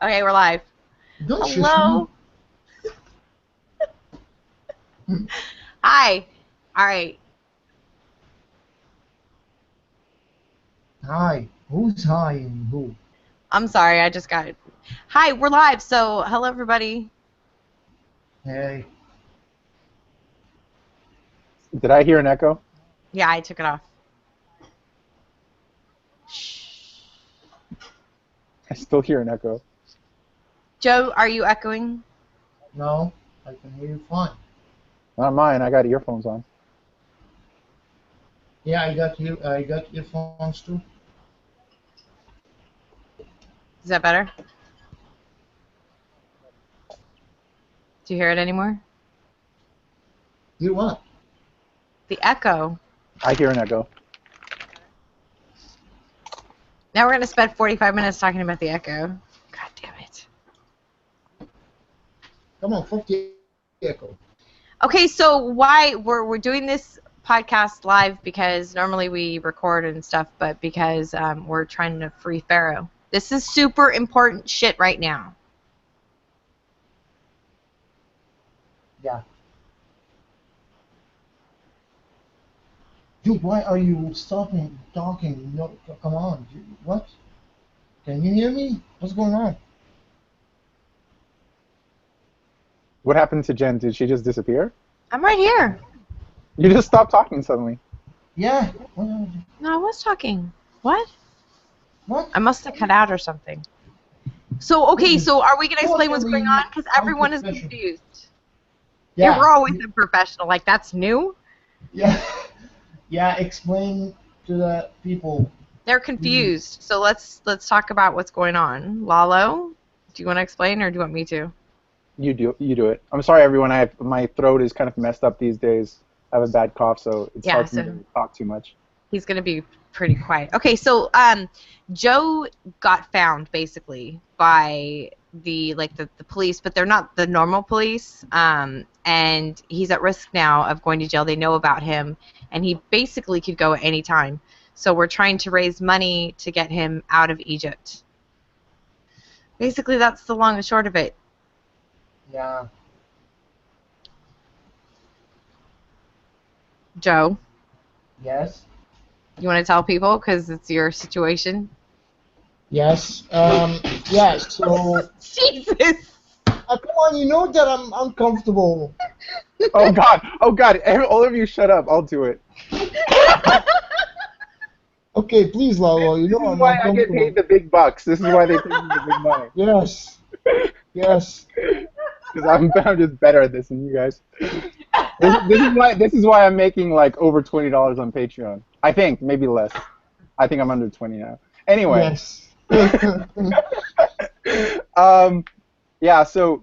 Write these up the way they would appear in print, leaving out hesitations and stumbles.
Okay, we're live. Don't shush Hello. me. Hi. All right. Hi. Who's hi and who? I'm sorry. I just got it. Hi, we're live. So, hello, everybody. Hey. Did I hear an echo? Yeah, I took it off. Shh. I still hear an echo. Joe, are you echoing? No, I can hear you fine. Not mine. I got earphones on. Yeah, I got you. I got earphones too. Is that better? Do you hear it anymore? You what? The echo. I hear an echo. Now we're going to spend 45 minutes talking about the echo. God damn it. Come on, fuck the echo. Okay, so why we're doing this podcast live because normally we record and stuff, but because we're trying to free Pharaoh. This is super important shit right now. Yeah. Dude, why are you stopping talking? No, come on. What? Can you hear me? What's going on? What happened to Jen? Did she just disappear? I'm right here. You just stopped talking suddenly. Yeah. No, I was talking. What? What? I must have cut out or something. So, okay, so are we going to explain what's going on? Because everyone is Unprofessional. confused. Yeah. We're always unprofessional. Like, that's new? Yeah. Yeah. Explain to the people. They're confused. So let's talk about what's going on. Lalo, do you want to explain or do you want me to? You do it. I'm sorry, everyone. My throat is kind of messed up these days. I have a bad cough, so it's hard for me to talk too much. He's going to be pretty quiet. Okay, so Joe got found basically by the police, but they're not the normal police. And he's at risk now of going to jail. They know about him, and he basically could go at any time. So we're trying to raise money to get him out of Egypt. Basically, that's the long and short of it. Yeah. Joe, Yes. you want to tell people because it's your situation? Yes. Yeah. So. Jesus. Come on, you know that I'm uncomfortable. Oh God! All of you, shut up. I'll do it. Okay, please, Lalo. You know This is I'm why I get uncomfortable. paid the big bucks. This is why they pay me the big money. Yes. Yes. Because I'm just better at this than you guys. This is why I'm making like over $20 on Patreon. I think maybe less. I think I'm under 20 now. Anyway. Yes. Yeah. So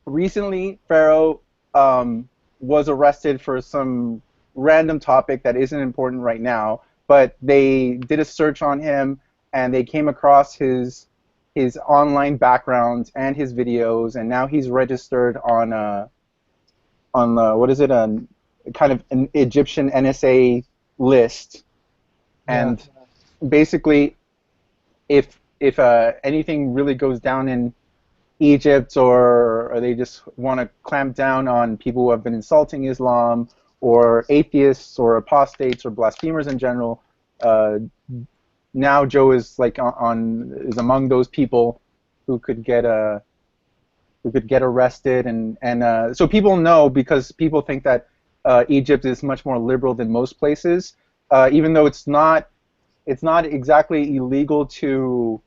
recently, Pharaoh was arrested for some random topic that isn't important right now. But they did a search on him, and they came across his online background and his videos, and now he's registered on what is it, kind of an Egyptian NSA list, and basically, if anything really goes down in Egypt, or they just want to clamp down on people who have been insulting Islam, or atheists, or apostates, or blasphemers in general, now Joe is like is among those people who could get arrested, and so people know, because people think that Egypt is much more liberal than most places, even though it's not exactly illegal to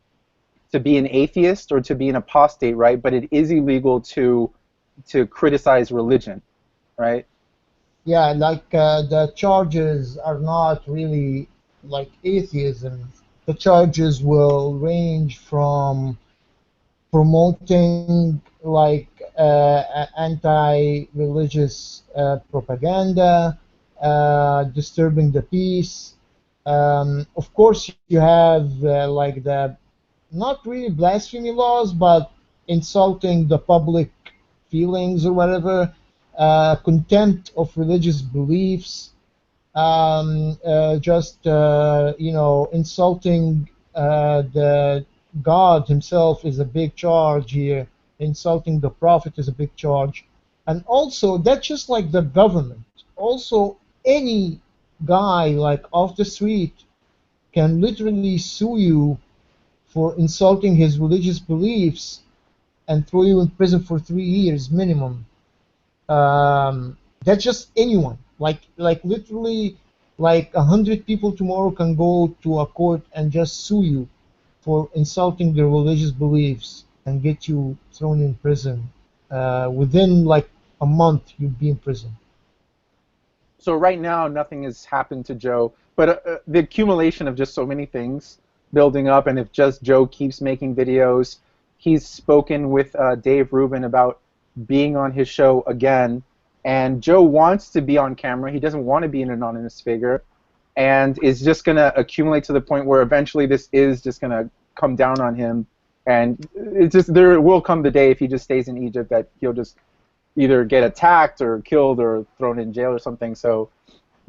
be an atheist or to be an apostate, right? But it is illegal to criticize religion, right? Yeah, like the charges are not really like atheism. The charges will range from promoting like anti-religious propaganda, disturbing the peace. Of course, you have like the not really blasphemy laws, but insulting the public feelings or whatever, contempt of religious beliefs, just insulting the God himself is a big charge here. Insulting the prophet is a big charge. And also, that's just like the government. Also, any guy like off the street can literally sue you for insulting his religious beliefs and throw you in prison for 3 years minimum. That's just anyone. Like literally, like 100 people tomorrow can go to a court and just sue you for insulting their religious beliefs and get you thrown in prison. Within like a month, you'd be in prison. So right now, nothing has happened to Joe, but the accumulation of just so many things building up, and if just Joe keeps making videos, he's spoken with Dave Rubin about being on his show again, and Joe wants to be on camera. He doesn't want to be an anonymous figure, and is just going to accumulate to the point where eventually this is just going to come down on him, and it's just there will come the day if he just stays in Egypt that he'll just either get attacked or killed or thrown in jail or something. So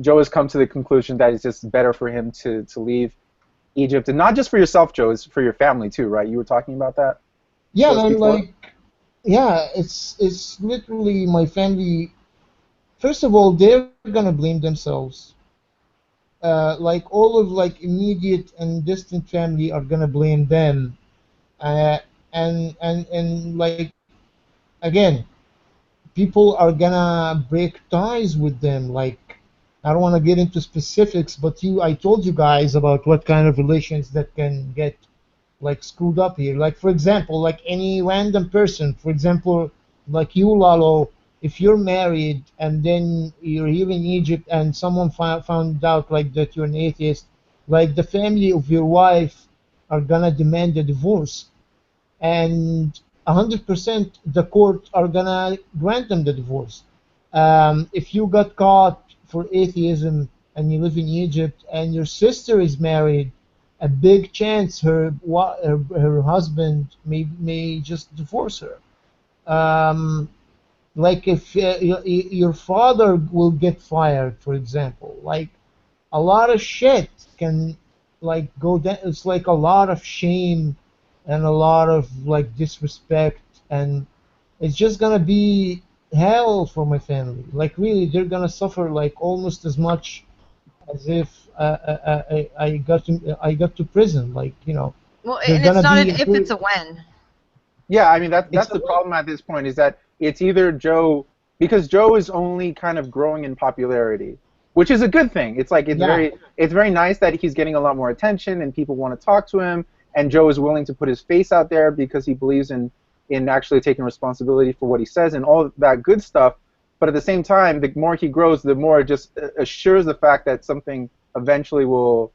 Joe has come to the conclusion that it's just better for him to leave Egypt, and not just for yourself, Joe, it's for your family too, right? You were talking about that Yeah, just man, before. like yeah, it's literally my family. First of all, they're gonna blame themselves. Like all of like immediate and distant family are gonna blame them. Uh, and like again, people are gonna break ties with them. Like I don't want to get into specifics, but I told you guys about what kind of relations that can get like screwed up here. Like for example, like any random person, for example, like you, Lalo, if you're married and then you're here in Egypt and someone found out like that you're an atheist, like the family of your wife are gonna demand a divorce, and 100% the court are gonna grant them the divorce. If you got caught for atheism and you live in Egypt and your sister is married, a big chance her husband may just divorce her. Um, like if your father will get fired, for example, like a lot of shit can like go down. It's like a lot of shame and a lot of like disrespect, and it's just gonna be hell for my family. Like really, they're gonna suffer like almost as much as if I got to prison. Like Well, they're and it's gonna not be an if, it's a when. Yeah, I mean it's that's a the problem at this point is that it's either Joe because Joe is only kind of growing in popularity, which is a good thing. It's like yeah. it's very nice that he's getting a lot more attention and people want to talk to him, and Joe is willing to put his face out there because he believes in actually taking responsibility for what he says and all that good stuff. But at the same time, the more he grows, the more it just assures the fact that something eventually will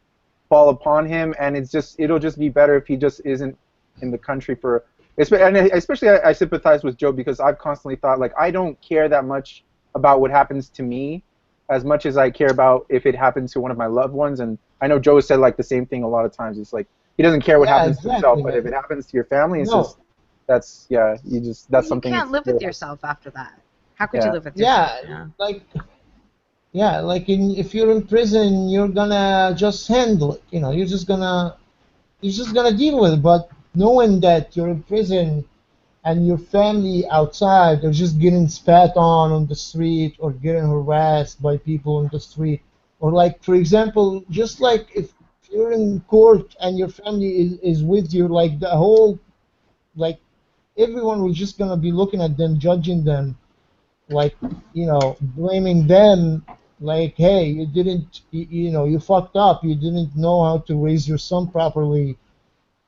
fall upon him, and it'll just be better if he just isn't in the country for. And especially, I sympathize with Joe because I've constantly thought like I don't care that much about what happens to me as much as I care about if it happens to one of my loved ones. And I know Joe has said like the same thing a lot of times. It's like he doesn't care what Yeah, happens to himself, exactly, but if man. it happens to your family, it's No. just that's yeah, you just Well, that's you something can't that's live with really hard. yourself after that. How could you Yeah. live with yourself? Yeah, Yeah. like if you're in prison, you're gonna just handle it. You're just gonna deal with it. But knowing that you're in prison and your family outside are just getting spat on the street or getting harassed by people on the street, or like for example, just like if you're in court and your family is with you, like the whole like everyone was just gonna be looking at them, judging them, like blaming them, like hey, you didn't you fucked up, you didn't know how to raise your son properly,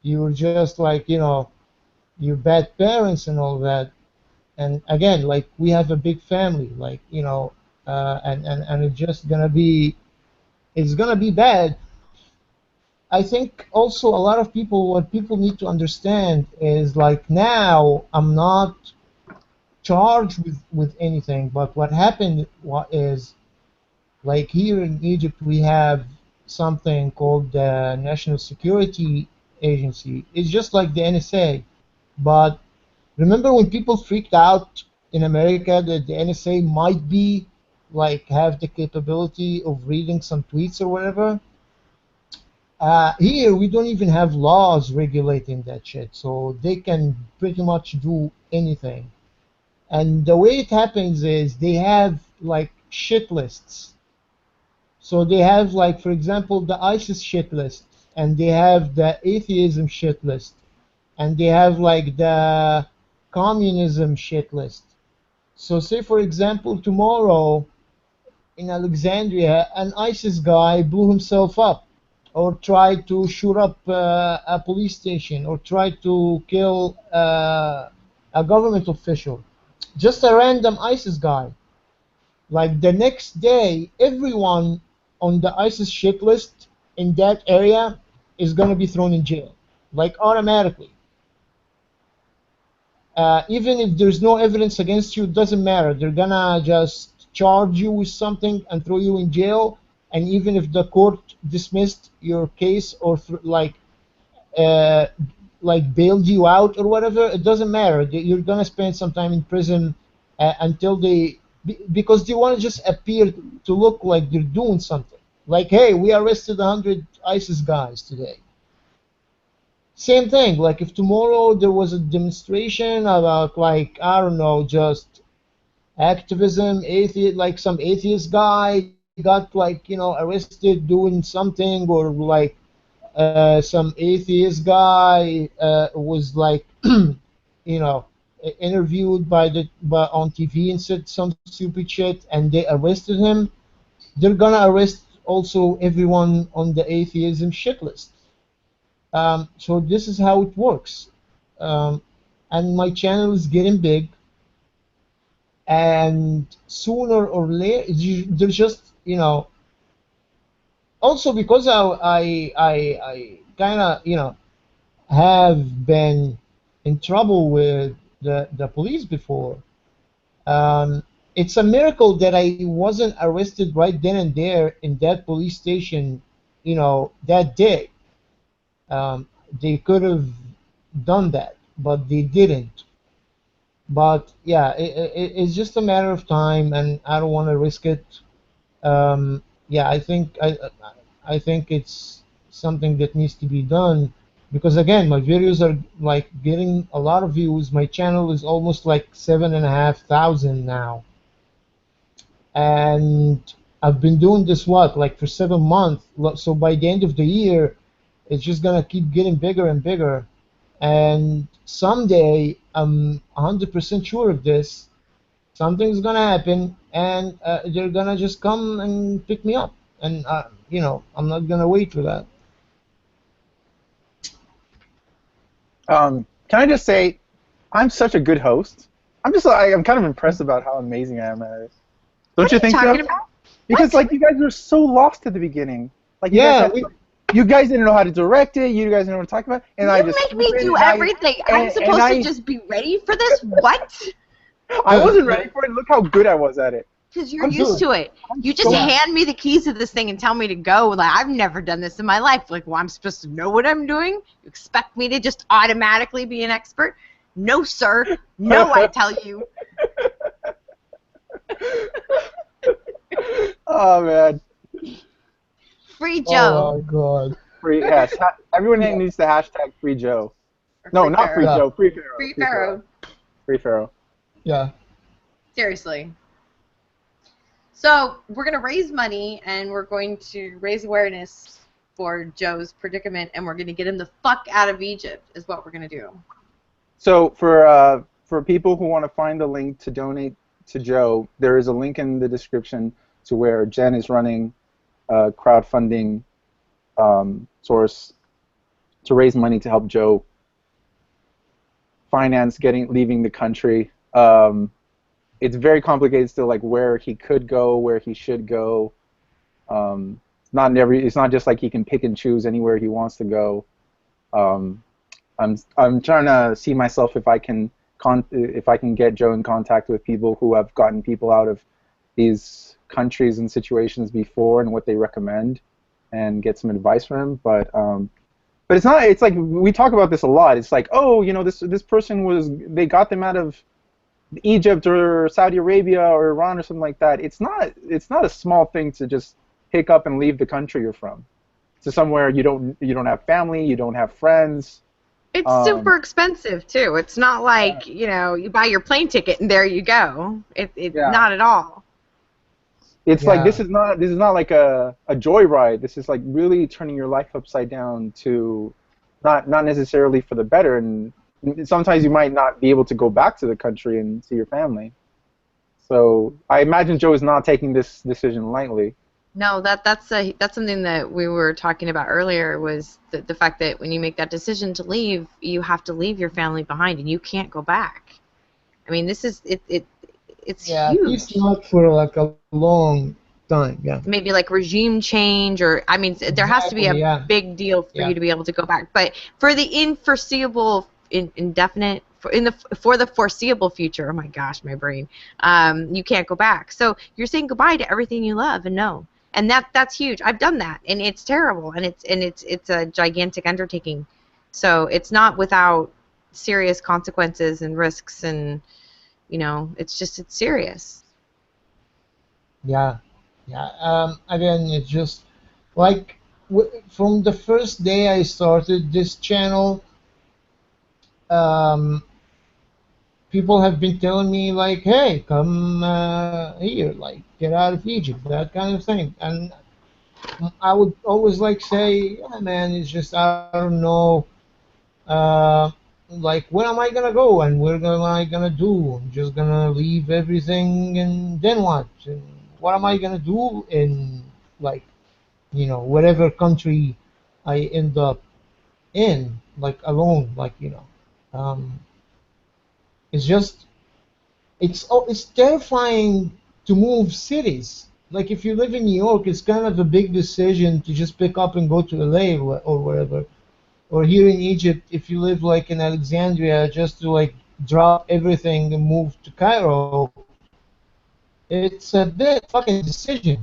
you were just like you're bad parents and all that. And again, like we have a big family, like and it's gonna be bad. I think also a lot of people, what people need to understand is like now I'm not charged with anything, but what happened is like here in Egypt we have something called the National Security Agency. It's just like the NSA, but remember when people freaked out in America that the NSA might be like have the capability of reading some tweets or whatever? Here we don't even have laws regulating that shit, so they can pretty much do anything. And the way it happens is they have like shit lists. So they have like, for example, the ISIS shit list, and they have the atheism shit list, and they have like the communism shit list. So say for example tomorrow in Alexandria, an ISIS guy blew himself up, or tried to shoot up a police station, or tried to kill a government official. Just a random ISIS guy. Like the next day, everyone on the ISIS shit list in that area is going to be thrown in jail, like automatically. Even if there's no evidence against you, it doesn't matter. They're gonna just charge you with something and throw you in jail. And even if the court dismissed your case, or uh, like bailed you out or whatever, it doesn't matter. You're gonna spend some time in prison until because they want to just appear to look like they're doing something. Like, hey, we arrested 100 ISIS guys today. Same thing, like if tomorrow there was a demonstration about, like, I don't know, just activism, atheist, like some atheist guy got, like, arrested doing something, or like some atheist guy was like interviewed on TV and said some stupid shit, and they arrested him. They're gonna arrest also everyone on the atheism shit list. So this is how it works. Um, and my channel is getting big, and sooner or later, there's just, also because I kind of, have been in trouble with the police before. It's a miracle that I wasn't arrested right then and there in that police station, that day. They could have done that, but they didn't. But yeah, it's just a matter of time, and I don't want to risk it. Yeah, I think it's something that needs to be done, because again, my videos are like getting a lot of views. My channel is almost like 7,500 now, and I've been doing this like for 7 months. So by the end of the year, it's just gonna keep getting bigger and bigger. And someday, I'm 100% sure of this. Something's gonna happen, and they're gonna just come and pick me up, and I'm not gonna wait for that. Can I just say, I'm such a good host. I'm kind of impressed about how amazing I am at it. Don't What are you you think so? talking about? Because What? like you guys were so lost at the beginning. Like Yeah, you guys didn't know how to direct it. You guys didn't know what to talk about, and I You just make me swooped in, do and everything. I'm supposed I to just be ready for this? What? I wasn't ready for it. Look how good I was at it. Because you're I'm used good. to it. You just so- hand me the keys to this thing and tell me to go. Like, I've never done this in my life. Like, well, I'm supposed to know what I'm doing? You expect me to just automatically be an expert? No, sir. No, I tell you. Oh man. Free Oh Joe. my god. Free yes. Everyone needs to hashtag free Joe. Or No, Free not free Pharaoh. Joe. Free Pharaoh. Free Pharaoh. Free Pharaoh. Yeah. Seriously. So we're going to raise money, and we're going to raise awareness for Joe's predicament, and we're going to get him the fuck out of Egypt is what we're going to do. So for people who want to find the link to donate to Joe, there is a link in the description to where Jen is running a crowdfunding source to raise money to help Joe finance leaving the country. It's very complicated still, like where he could go, where he should go. It's not just like he can pick and choose anywhere he wants to go. I'm trying to see myself if I can get Joe in contact with people who have gotten people out of these countries and situations before and what they recommend, and get some advice from him. But it's not. It's like we talk about this a lot. It's like, oh, this person they got them out of Egypt or Saudi Arabia or Iran or something like that. It's not a small thing to just pick up and leave the country you're from. to somewhere you don't have family, you don't have friends. It's Um, super expensive too. It's not like, you buy your plane ticket and there you go. It yeah, not at all. it's like Yeah. this is not like a joyride. This is like really turning your life upside down to not necessarily for the better. And sometimes you might not be able to go back to the country and see your family. So I imagine Joe is not taking this decision lightly. No, that's something that we were talking about earlier was the fact that when you make that decision to leave, you have to leave your family behind and you can't go back. I mean, this is it's Yeah, at least huge. not for like a long time. Yeah. Maybe like regime change, or I mean, there has to be Exactly. a Yeah. big deal for Yeah. you to be able to go back. But for the inforeseeable, indefinite, for the foreseeable future, oh my gosh, my brain, you can't go back. So you're saying goodbye to everything you love and know, and that's huge. I've done that, and it's terrible, and it's a gigantic undertaking. So it's not without serious consequences and risks, and it's serious. Yeah. Yeah. Again, it's just like from the first day I started this channel, um, people have been telling me like, "Hey, come here, like get out of Egypt," that kind of thing, and I would always like say, "Yeah, man, it's just I don't know, uh, like where am I gonna go and where am I gonna do? I'm just gonna leave everything and then what? And what am I gonna do in like whatever country I end up in, like alone, like it's just it's terrifying to move cities. Like if you live in New York, it's kind of a big decision to just pick up and go to LA or wherever. Or here in Egypt, if you live like in Alexandria, just to like drop everything and move to Cairo, it's a big fucking decision.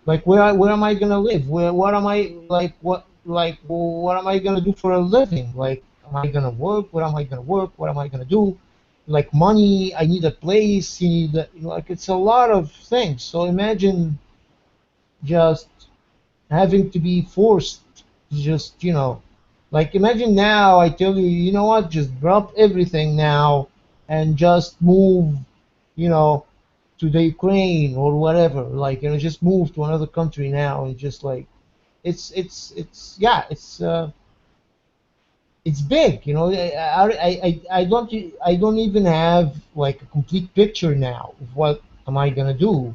Like where am I gonna live? What am I what am I gonna do for a living? Like am I gonna work? What am I gonna work? What am I gonna do? Like money, I need a place. You need like it's a lot of things. So imagine just having to be forced to just like imagine now I tell you, you know what, just drop everything now and just move you know to the Ukraine or whatever, like just move to another country now and just like it's yeah it's big. I don't even have like a complete picture now of what am I gonna do,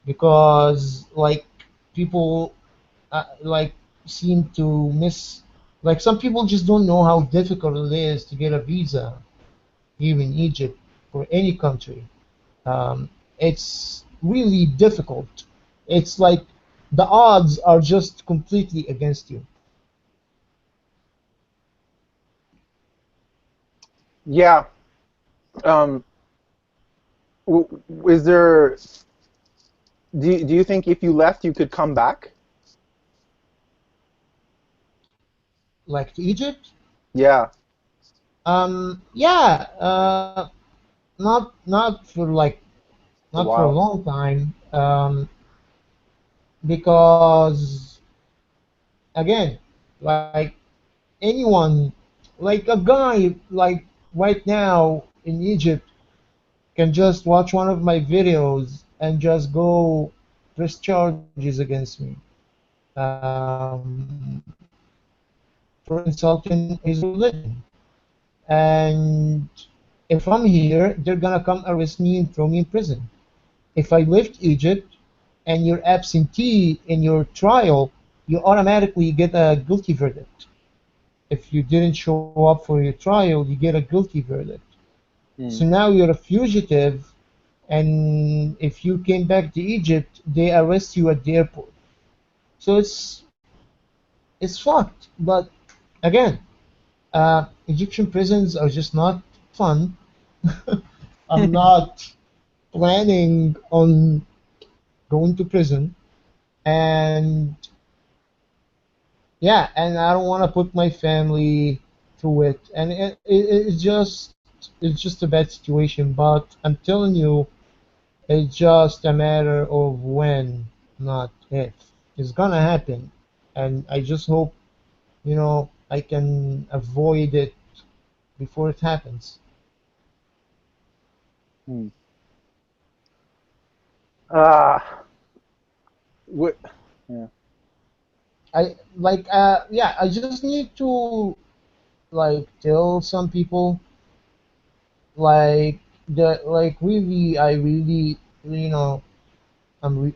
because like people like seem to miss, like some people just don't know how difficult it is to get a visa here in Egypt or any country. It's really difficult. It's like the odds are just completely against you. Yeah. Um, is there? Do you think if you left, you could come back? Like to Egypt, Yeah, yeah, not for like a not for a while. long time, because again, like anyone, like a guy like right now in Egypt can just watch one of my videos and just go press charges against me, for insulting his religion. And if I'm here, they're gonna come arrest me and throw me in prison. If I left Egypt and you're absentee in your trial, you automatically get a guilty verdict. If you didn't show up for your trial, you get a guilty verdict. So Hmm. now you're a fugitive, and if you came back to Egypt, they arrest you at the airport. So it's fucked. But again, Egyptian prisons are just not fun. I'm not planning on going to prison, and yeah, and I don't want to put my family through it, and it's just a bad situation. But I'm telling you, it's just a matter of when, not if. It's gonna happen, and I just hope, I can avoid it before it happens. Hmm. Ah, what? Yeah. I just need to like tell some people like really I really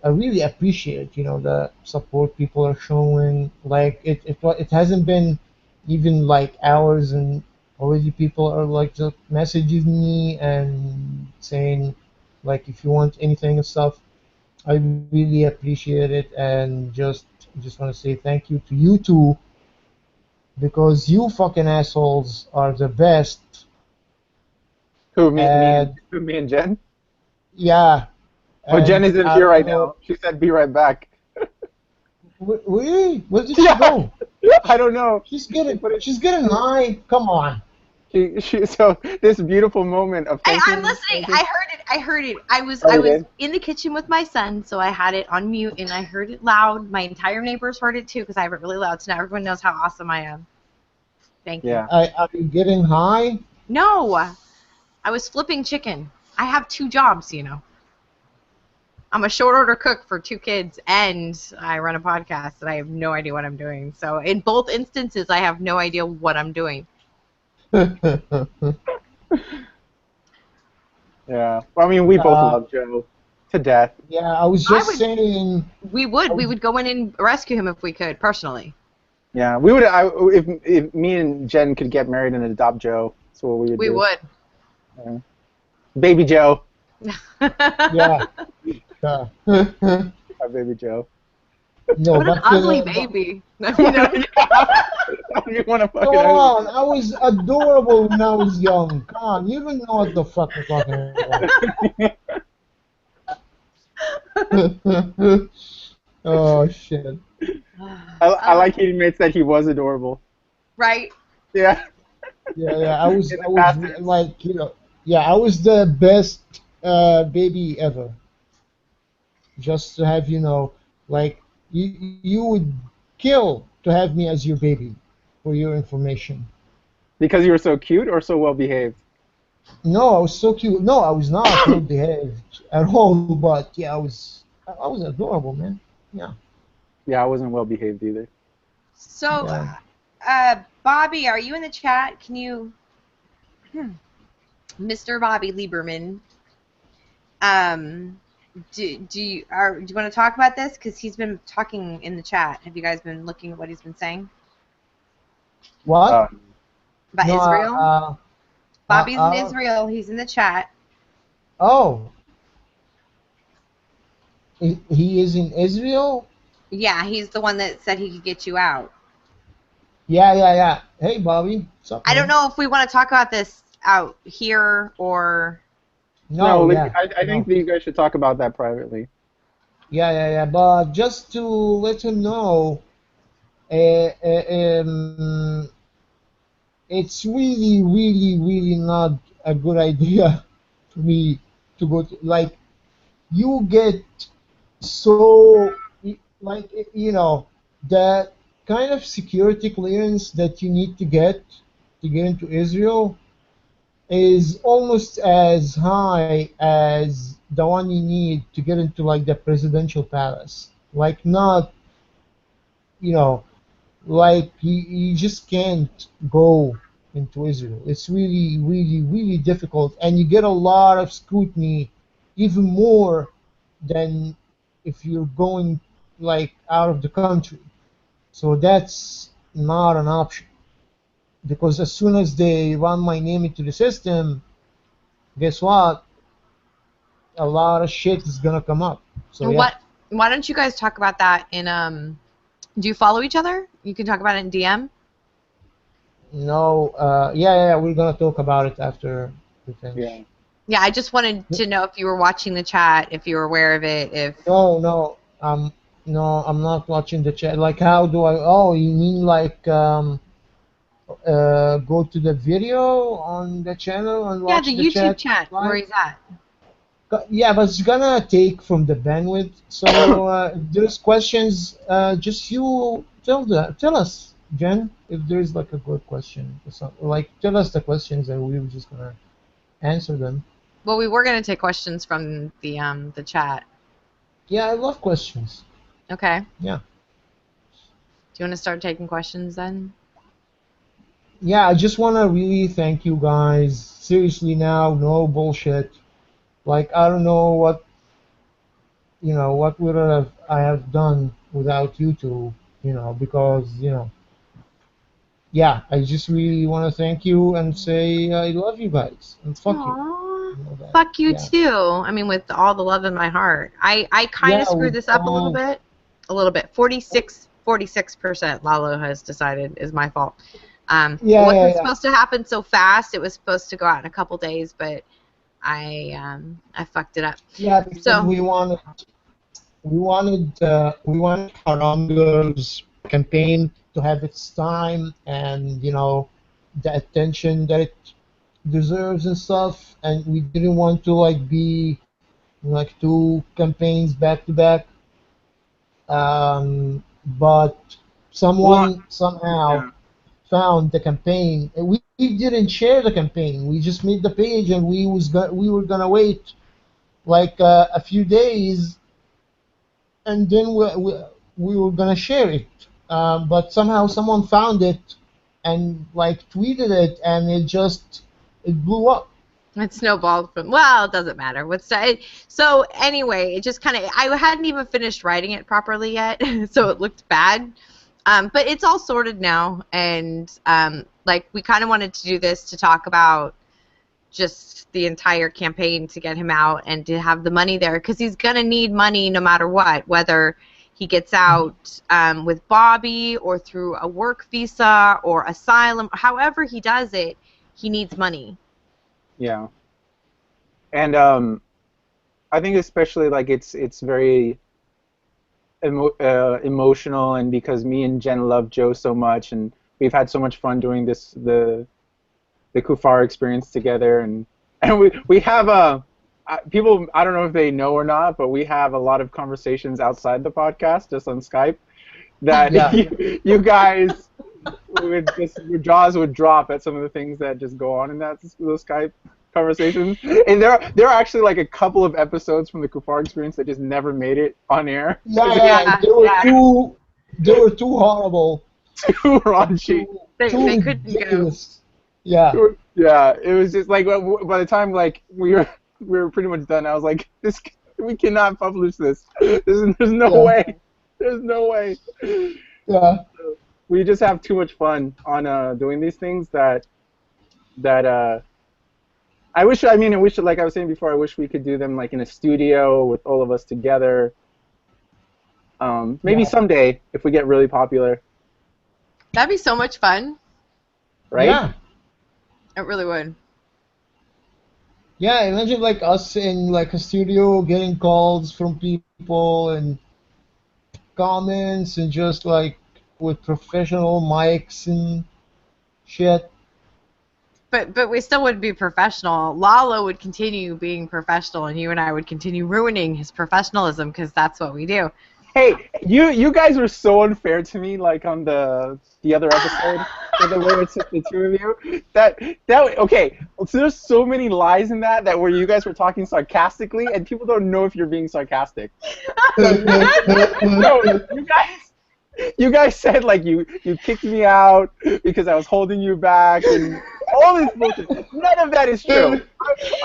I really appreciate the support people are showing. Like it hasn't been even like hours, and already people are like just messaging me and saying like if you want anything and stuff. I really appreciate it, and just want to say thank you to you two because you fucking assholes are the best. Who, And me and Jen? yeah, Oh, Jen and isn't I here don't right know. now. She said, "Be right back." Really? Where did she Yeah, go? I don't know. She's She getting put it. she's getting high. Come on. She so this beautiful moment of I'm thanking. listening. I heard it. I heard it. I was Oh, I you was did? in the kitchen with my son, so I had it on mute and I heard it loud. My entire neighbors heard it too because I have it really loud. So now everyone knows how awesome I am. Thank you. Yeah. Are you getting high? No, I was flipping chicken. I have two jobs, I'm a short order cook for two kids and I run a podcast and I have no idea what I'm doing. So in both instances, I have no idea what I'm doing. Yeah. Well, I mean, we both uh, love Joe to death. yeah, I was I just would, saying. I we was, would go in and rescue him if we could, personally. Yeah, we would. If me and Jen could get married and adopt Joe, that's what we would We do. would. Yeah. Baby Joe, yeah. uh, our baby Joe. no, What an but, ugly but baby. You want to come fucking ugly. on, I was adorable when I was young. Come on, you don't know what the fuck I'm talking about. Oh shit. I like he admits that he was adorable. Right? Yeah, Yeah, yeah. in the I was past tense. like, yeah, I was the best baby ever. Just to have, like you would kill to have me as your baby, for your information. Because you were so cute or so well behaved. No, I was so cute. No, I was not well behaved at all. But yeah, I was adorable, man. Yeah, Yeah, I wasn't well behaved either. So, yeah. Bobby, are you in the chat? Can you, Mr. Bobby Lieberman, um, do you want to talk about this? Because he's been talking in the chat. Have you guys been looking at what he's been saying What? about No, Israel? Bobby's in uh, Israel. He's in the chat. oh, he is in Israel. Yeah, he's the one that said he could get you out. Yeah, yeah, yeah. Hey, Bobby, what's up, I don't man? know if we want to talk about this out here or. No, No, yeah, I think no. that you guys should talk about that privately. Yeah, yeah, yeah. But just to let him know, it's really, really, really not a good idea for me to go to, like, you get so, like, the kind of security clearance that you need to get into Israel is almost as high as the one you need to get into like the presidential palace. Like, not, you know, like you just can't go into Israel. It's really, really, really difficult, and you get a lot of scrutiny, even more than if you're going like out of the country. So that's not an option because as soon as they run my name into the system, guess what? A lot of shit is gonna come up. So yeah. What? Why don't you guys talk about that in Do you follow each other? You can talk about it in DM. No, yeah, yeah, yeah, we're gonna talk about it after we Yeah. finish. Yeah, I just wanted to know if you were watching the chat, if you were aware of it, if. No, no, no, I'm not watching the chat. Like, how do I? Oh, you mean like go to the video on the channel and Yeah, watch the the YouTube chat chat where live? he's at. Yeah, but it's gonna take from the bandwidth. So if there's questions, just you tell us, Jen, if there's like a good question or something. Like tell us the questions and we were just gonna answer them. Well, we were gonna take questions from the chat. Yeah, I love questions. Okay. Yeah. Do you want to start taking questions then? Yeah, I just want to really thank you guys. Seriously now, no bullshit. Like I don't know what would I have done without you two, because, yeah, I just really want to thank you and say I love you guys and fuck you. Aww. You know that. Fuck you Yeah. too. I mean, with all the love in my heart. I kind Yeah, of screwed with this up a little bit. A little bit. 46% Lalo has decided is my fault. It yeah, yeah, wasn't yeah. supposed to happen so fast. It was supposed to go out in a couple days, but I fucked it up. Yeah, because So we wanted Haram Girls campaign to have its time and the attention that it deserves and stuff, and we didn't want to like be like two campaigns back to back. But Well, someone somehow yeah. found the campaign. And we didn't share the campaign. We just made the page, and we were gonna wait like a few days, and then we were gonna share it. But somehow someone found it and like tweeted it, and it blew up. it snowballed from, well, it doesn't matter. So anyway, it just kind of, I hadn't even finished writing it properly yet, so it looked bad. But it's all sorted now, and like we kind of wanted to do this to talk about just the entire campaign to get him out and to have the money there, because he's gonna need money no matter what, whether he gets out with Bobby or through a work visa or asylum. However he does it, he needs money. Yeah. And I think especially like it's very emotional, and because me and Jen love Joe so much, and we've had so much fun doing the Kufar experience together, and we have people, I don't know if they know or not, but we have a lot of conversations outside the podcast, just on Skype, that Yeah. you guys would just, your jaws would drop at some of the things that just go on in those Skype conversations. And there are actually like a couple of episodes from the Kufar experience that just never made it on air. Yeah, yeah, Yeah, they were yeah. too horrible, Too raunchy. They too couldn't go. ridiculous. Yeah, Yeah, it was just like by the time like we were pretty much done, I was like, this, we cannot publish this. There's no Yeah. way. There's no way. yeah, We just have too much fun on doing these things that I wish, like I was saying before, I wish we could do them like in a studio with all of us together. Maybe yeah, someday if we get really popular, That'd be so much fun. right? yeah, It really would. yeah. Imagine like us in like a studio getting calls from people and comments and just like with professional mics and shit. But we still wouldn't be professional. Lalo would continue being professional, and you and I would continue ruining his professionalism, because that's what we do. Hey, you guys were so unfair to me, like on the other episode, with the way it's just the two of you. That okay. So there's so many lies in that where you guys were talking sarcastically, and people don't know if you're being sarcastic. No, you guys said like you kicked me out because I was holding you back and all this bullshit. None of that is true.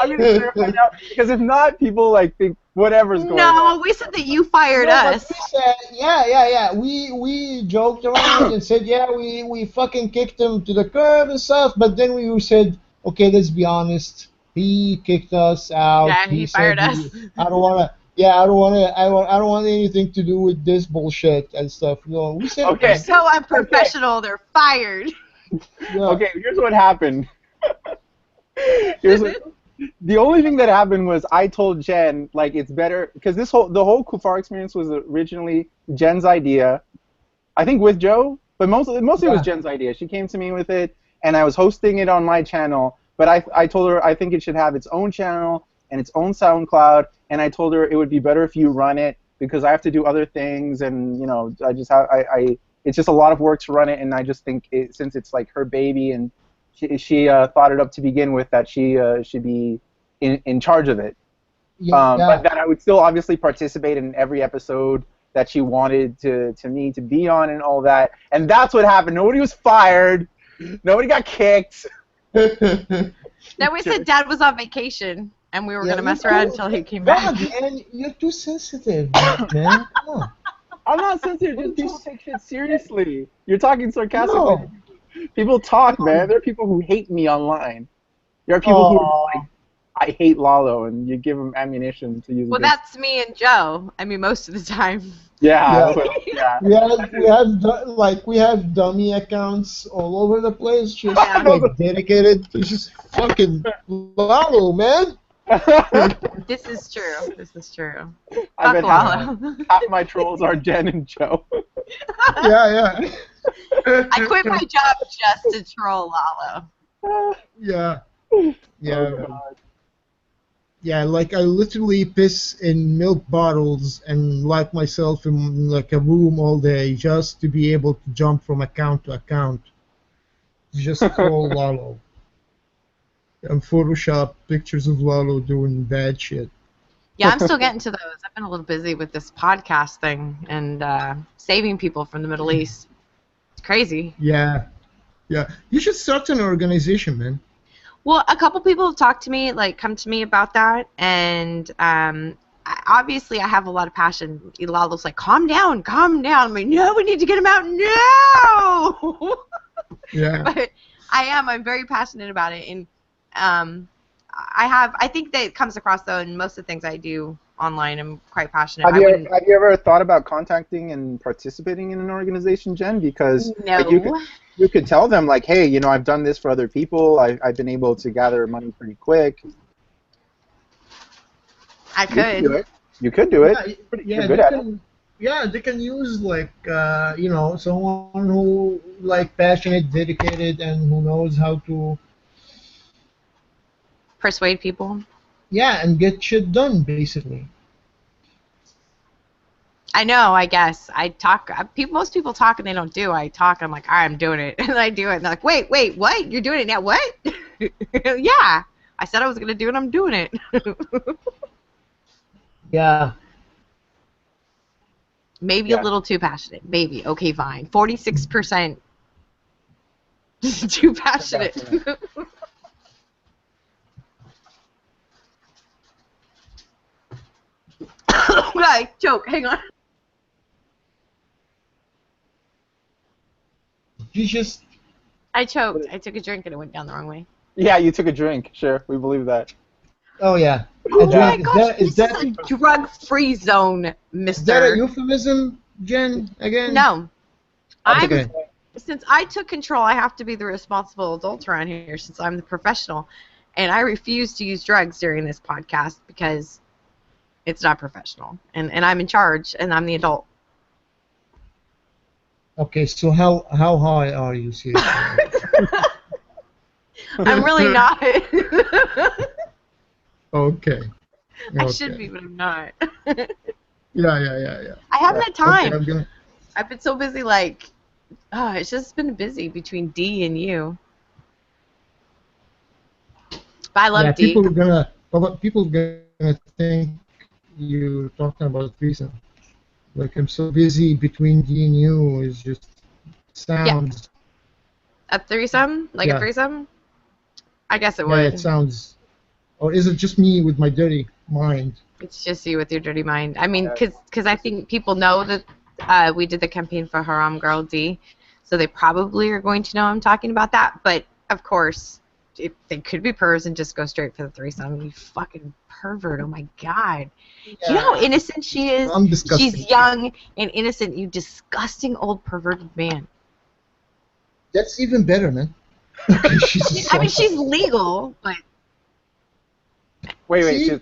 I'm gonna clarify now, because if not, people like think whatever's going on. No, we said that you fired No, but us. we said, yeah. We joked around and said, yeah, we fucking kicked him to the curb and stuff. But then we said, okay, let's be honest. He kicked us out. Yeah, he said fired us. I don't wanna. Yeah, I don't want anything to do with this bullshit and stuff. No, we said Okay. They're so unprofessional. They're fired. Yeah. Okay, here's what happened. The only thing that happened was I told Jen like it's better because the whole Kufar experience was originally Jen's idea, I think with Joe, but mostly it was Jen's idea. She came to me with it, and I was hosting it on my channel. But I told her I think it should have its own channel and its own SoundCloud, and I told her it would be better if you run it because I have to do other things, and I just have it's just a lot of work to run it, and I just think since it's like her baby and she thought it up to begin with, that she should be in charge of it. But Yeah. that I would still obviously participate in every episode that she wanted me to be on and all that. And that's what happened. Nobody was fired. Nobody got kicked. Then we said Dad was on vacation, and we were gonna mess around until he came back. God, and you're too sensitive, man. Come on. I'm not sensitive. Just don't take shit seriously. You're talking sarcastically. No. People talk, man. There are people who hate me online. There are people who are like, I hate Lalo, and you give them ammunition to use. Well, that's me and Joe. I mean, most of the time. Yeah. Yeah. We have dummy accounts all over the place, just like dedicated to just fucking Lalo, man. This is true. This is true. I bet Fuck Lalo. half my trolls are Jen and Joe. Yeah. I quit my job just to troll Lalo. Yeah. Oh, God. Yeah, like I literally piss in milk bottles and lock myself in like a room all day just to be able to jump from account to account. Just troll Lalo. And Photoshop pictures of Lalo doing bad shit. Yeah, I'm still getting to those. I've been a little busy with this podcast thing and saving people from the Middle East. It's crazy. Yeah. You should start an organization, man. Well, a couple people have talked to me, like, come to me about that, and obviously I have a lot of passion. Lalo's like, calm down. I'm like, no, we need to get him out now. Yeah. But I'm very passionate about it, and I think that it comes across, though, in most of the things I do online. I'm quite passionate. Have you ever thought about contacting and participating in an organization, Jen? Because No. like, you could tell them, like, hey, I've done this for other people. I've been able to gather money pretty quick. I could. You could do it. You're good at it. Yeah, they can use like someone who like passionate, dedicated, and who knows how to Persuade people. Yeah, and get shit done basically. I know, I guess. I talk. Most people talk and they don't do. I talk. I'm like, all right, I'm doing it, and I do it. And they're like, wait, what? You're doing it now? What? Yeah, I said I was gonna do it. I'm doing it. Yeah. Maybe a little too passionate. Maybe. Okay, fine. 46% too passionate. I choke. Hang on. I choked. I took a drink and it went down the wrong way. Yeah, you took a drink. Sure, we believe that. Oh yeah. Oh my gosh, this is a drug-free zone, mister. Is that a euphemism, Jen, again? No. Okay. Since I took control, I have to be the responsible adult around here since I'm the professional. And I refuse to use drugs during this podcast because it's not professional. And I'm in charge, and I'm the adult. Okay, so how high are you, seriously? I'm really not. Okay. I should be, but I'm not. Yeah. I haven't had time. Okay, I've been so busy, like, it's just been busy between D and you. But I love D. People are gonna think you're talking about threesome. Like, I'm so busy between D and you, is just sounds. Yeah. A threesome? Like a threesome? I guess it would. Yeah, it sounds. Or is it just me with my dirty mind? It's just you with your dirty mind. I mean, because I think people know that we did the campaign for Haram Girl D, so they probably are going to know I'm talking about that. But, of course, they could be pervs and just go straight for the threesome. You fucking pervert. Oh, my God. Yeah. You know how innocent she is? I'm disgusting. She's young and innocent, you disgusting old perverted man. That's even better, man. Okay, I mean, she's legal, but... Wait.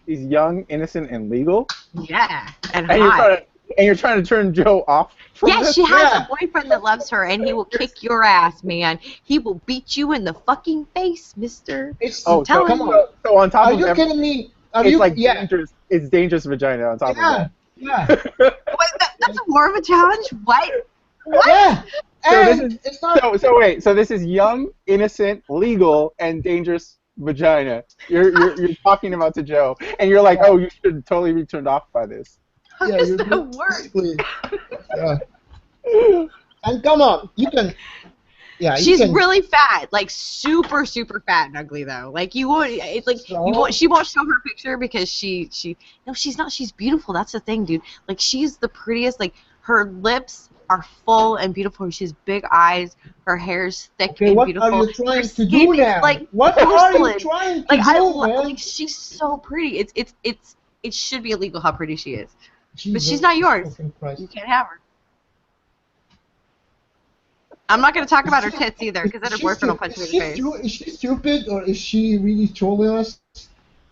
He's young, innocent, and legal? Yeah, and hot. You're trying to turn Joe off from this? She has a boyfriend that loves her, and he will kick your ass, man. He will beat you in the fucking face, mister. So on top of you kidding me? Dangerous. It's dangerous vagina on top of that. Yeah. Wait, that's more of a challenge? What? Yeah, So this and is it's not. so wait. So this is young, innocent, legal, and dangerous vagina. You're talking about to Joe, and you're like, Yeah, oh, you should totally be turned off by this. How yeah, does you're that work? basically. Yeah, and come on, you can. Yeah, you She's can. really fat, like super, super fat and ugly though. Like you won't, it's like you won't. So She won't show her picture because no, she's not. She's beautiful. That's the thing, dude. Like she's the prettiest. Like her lips are full and beautiful. She has big eyes. Her hair's thick okay, and what are beautiful. you Her trying to skin do is now? like What are you porcelain. trying to Like do, man? like she's so pretty. It should be illegal how pretty she is. But she's Jesus not yours. fucking Christ. You can't have her. I'm not going to talk about her tits either, because then her boyfriend will punch me in the face. Is she stupid or is she really trolling us?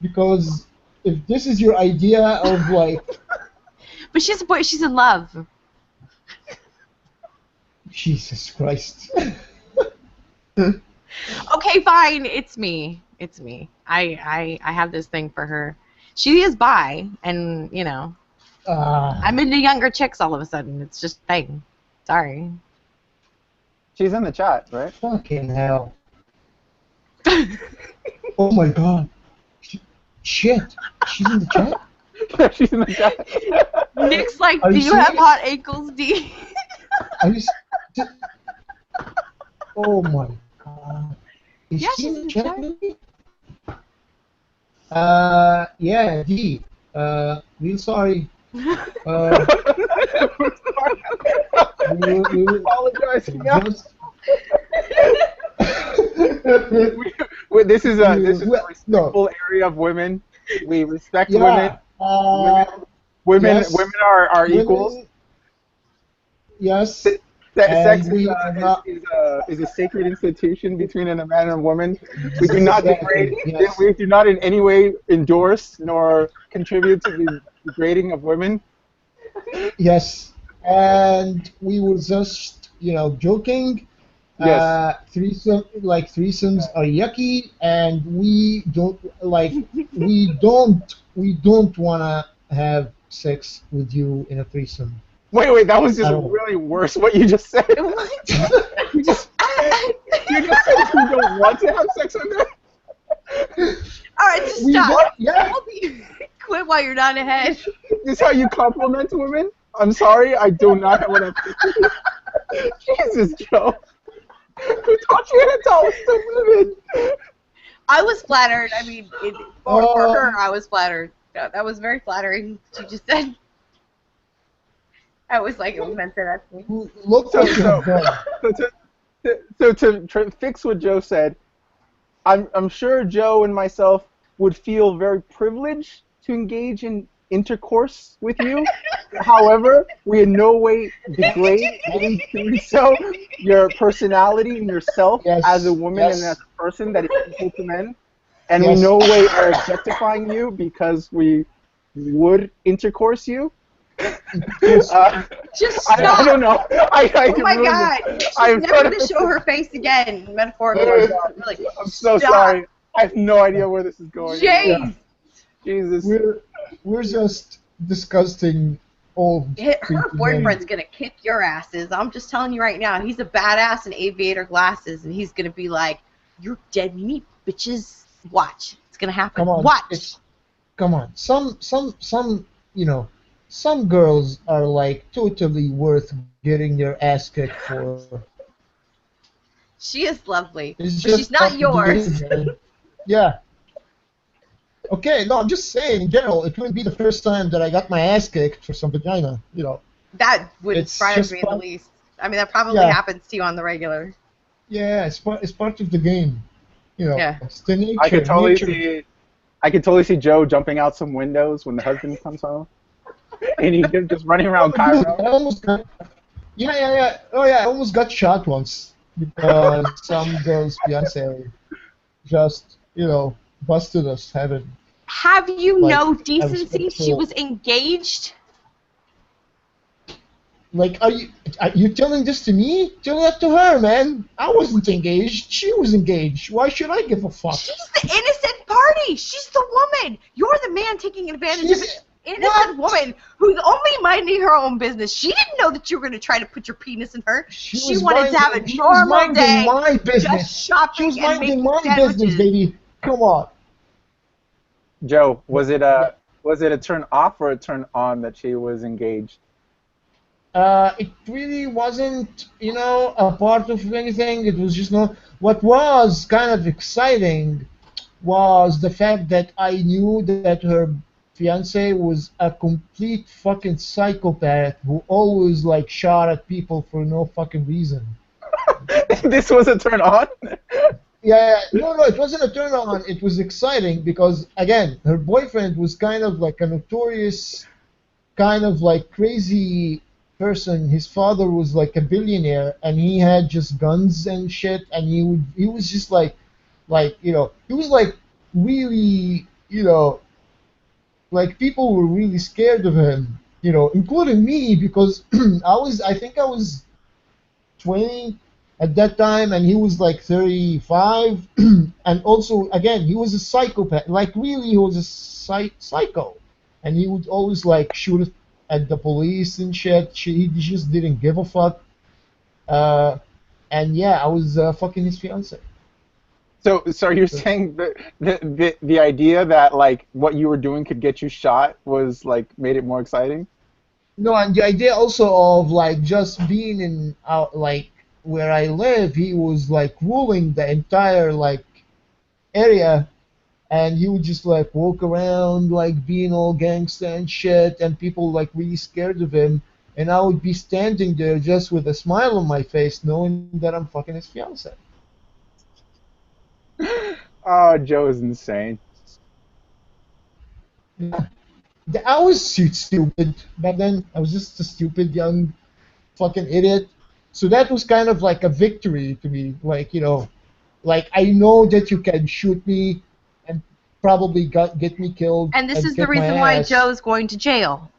Because if this is your idea of like, But she's a boy. She's in love. Jesus Christ. Okay, fine. It's me. It's me. I have this thing for her. She is bi, and you know, I'm into younger chicks all of a sudden. It's just a thing. Sorry. She's in the chat, right? Fucking hell. Oh my god. Shit. She's in the chat? She's in the chat. Nick's like, Are do you you have serious? hot ankles, D? Are you Oh my god. Is Yeah, she she's in in the the chat chat. maybe? Yeah, D. Real sorry. We Apologize. Yeah. just This is a no. respectful area of women. We respect Yeah. women. Yes. Women are equals. Women, yes. Sex And we are not. is a sacred institution between a man and a woman. We do not degrade. Exactly, yes. We do not in any way endorse nor contribute to the degrading of women. Yes. And we were just, joking. Yes. Threesomes are yucky, and we don't wanna have sex with you in a threesome. Wait, that was just At all. really worse what you just said. What? You just said you don't want to have sex with her? All right, just We stop. want, yeah. Quit while you're not ahead. This is how you compliment women? I'm sorry, I do not have what I'm Jesus, Joe. Who taught you to talk to women? I was flattered. I mean, for her, I was flattered. That was very flattering. She just said. I was like, it meant that to me. Look what you have done. So to fix what Joe said, I'm sure Joe and myself would feel very privileged to engage in intercourse with you. However, we in no way degrade in doing so your personality and yourself as a woman and as a person that is equal to men. And we in no way are objectifying you because we would intercourse you. Just stop. I don't know. Oh my God! She's never going to show her face again, metaphorically. Really. I'm so sorry. I have no idea where this is going. Jeez. Jesus. We're just discussing all. Her boyfriend's going to kick your asses. I'm just telling you right now. He's a badass in aviator glasses, and he's going to be like, "You're dead meat, bitches. Watch. It's going to happen. Come on. Watch." Come on. Some girls are like totally worth getting their ass kicked for. She is lovely, but It's just she's not yours. Yeah. Okay, no, I'm just saying, in general, it wouldn't be the first time that I got my ass kicked for some vagina, That wouldn't It's surprise just me in the fun. least. I mean, that probably happens to you on the regular. Yeah, it's part of the game. Yeah. It's the nature. I could totally nature. see Joe jumping out some windows when the husband comes home. And he's just running around Dude, Cairo. I almost got. Yeah. Oh yeah, I almost got shot once because some girl's fiance just busted us having. Have you no decency? respectful. She was engaged. Like, are you telling this to me? Tell that to her, man. I wasn't engaged. She was engaged. Why should I give a fuck? She's the innocent party. She's the woman. You're the man taking advantage of it. innocent What? woman who's only minding her own business. She didn't know that you were going to try to put your penis in her. She wanted to have a She was normal minding day, my just business. She shopping was and minding making my business, sandwiches. baby. Come on. Joe, But, yeah. was it a turn off or a turn on that she was engaged? It really wasn't, a part of anything. It was just no. What was kind of exciting was the fact that I knew that her fiance was a complete fucking psychopath who always like shot at people for no fucking reason. This was a turn on? Yeah, no, no, it wasn't a turn on. It was exciting because again, her boyfriend was kind of like a notorious, kind of like crazy person. His father was like a billionaire, and he had just guns and shit, and he was just like he was like really like people were really scared of him, including me because I think I was 20 at that time, and he was like 35. And also, again, he was a psychopath. Like, really, he was a psycho. And he would always like shoot at the police and shit. He just didn't give a fuck. Uh, and yeah, I was fucking his fiance. So you're saying that the idea that like what you were doing could get you shot was like made it more exciting? No, and the idea also of like just being in like where I live, he was like ruling the entire like area, and he would just like walk around like being all gangster and shit, and people like really scared of him, and I would be standing there just with a smile on my face, knowing that I'm fucking his fiance. Oh, Joe is insane. Yeah. I was stupid back then. I was just a stupid young fucking idiot. So that was kind of like a victory to me. Like, like I know that you can shoot me and probably get me killed And this and is the kick my reason why ass. Joe's going to jail,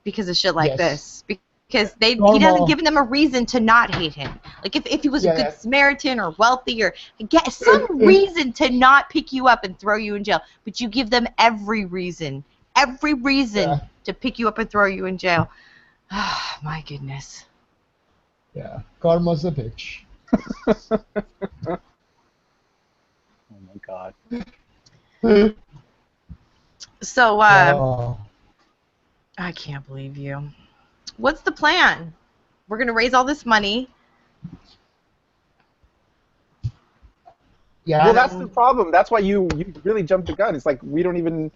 because of shit like Yes. this. Because he doesn't Normal. give them a reason to not hate him. Like if he was a good Yeah, Samaritan or wealthy or get yeah. some reason to not pick you up and throw you in jail, but you give them every reason Yeah. to pick you up and throw you in jail. Oh, my goodness. Yeah. Karma's a bitch. Oh my God. So Oh. I can't believe you. What's the plan? We're gonna raise all this money. Yeah, Well, and that's the problem. That's why you really jumped the gun. It's like we don't even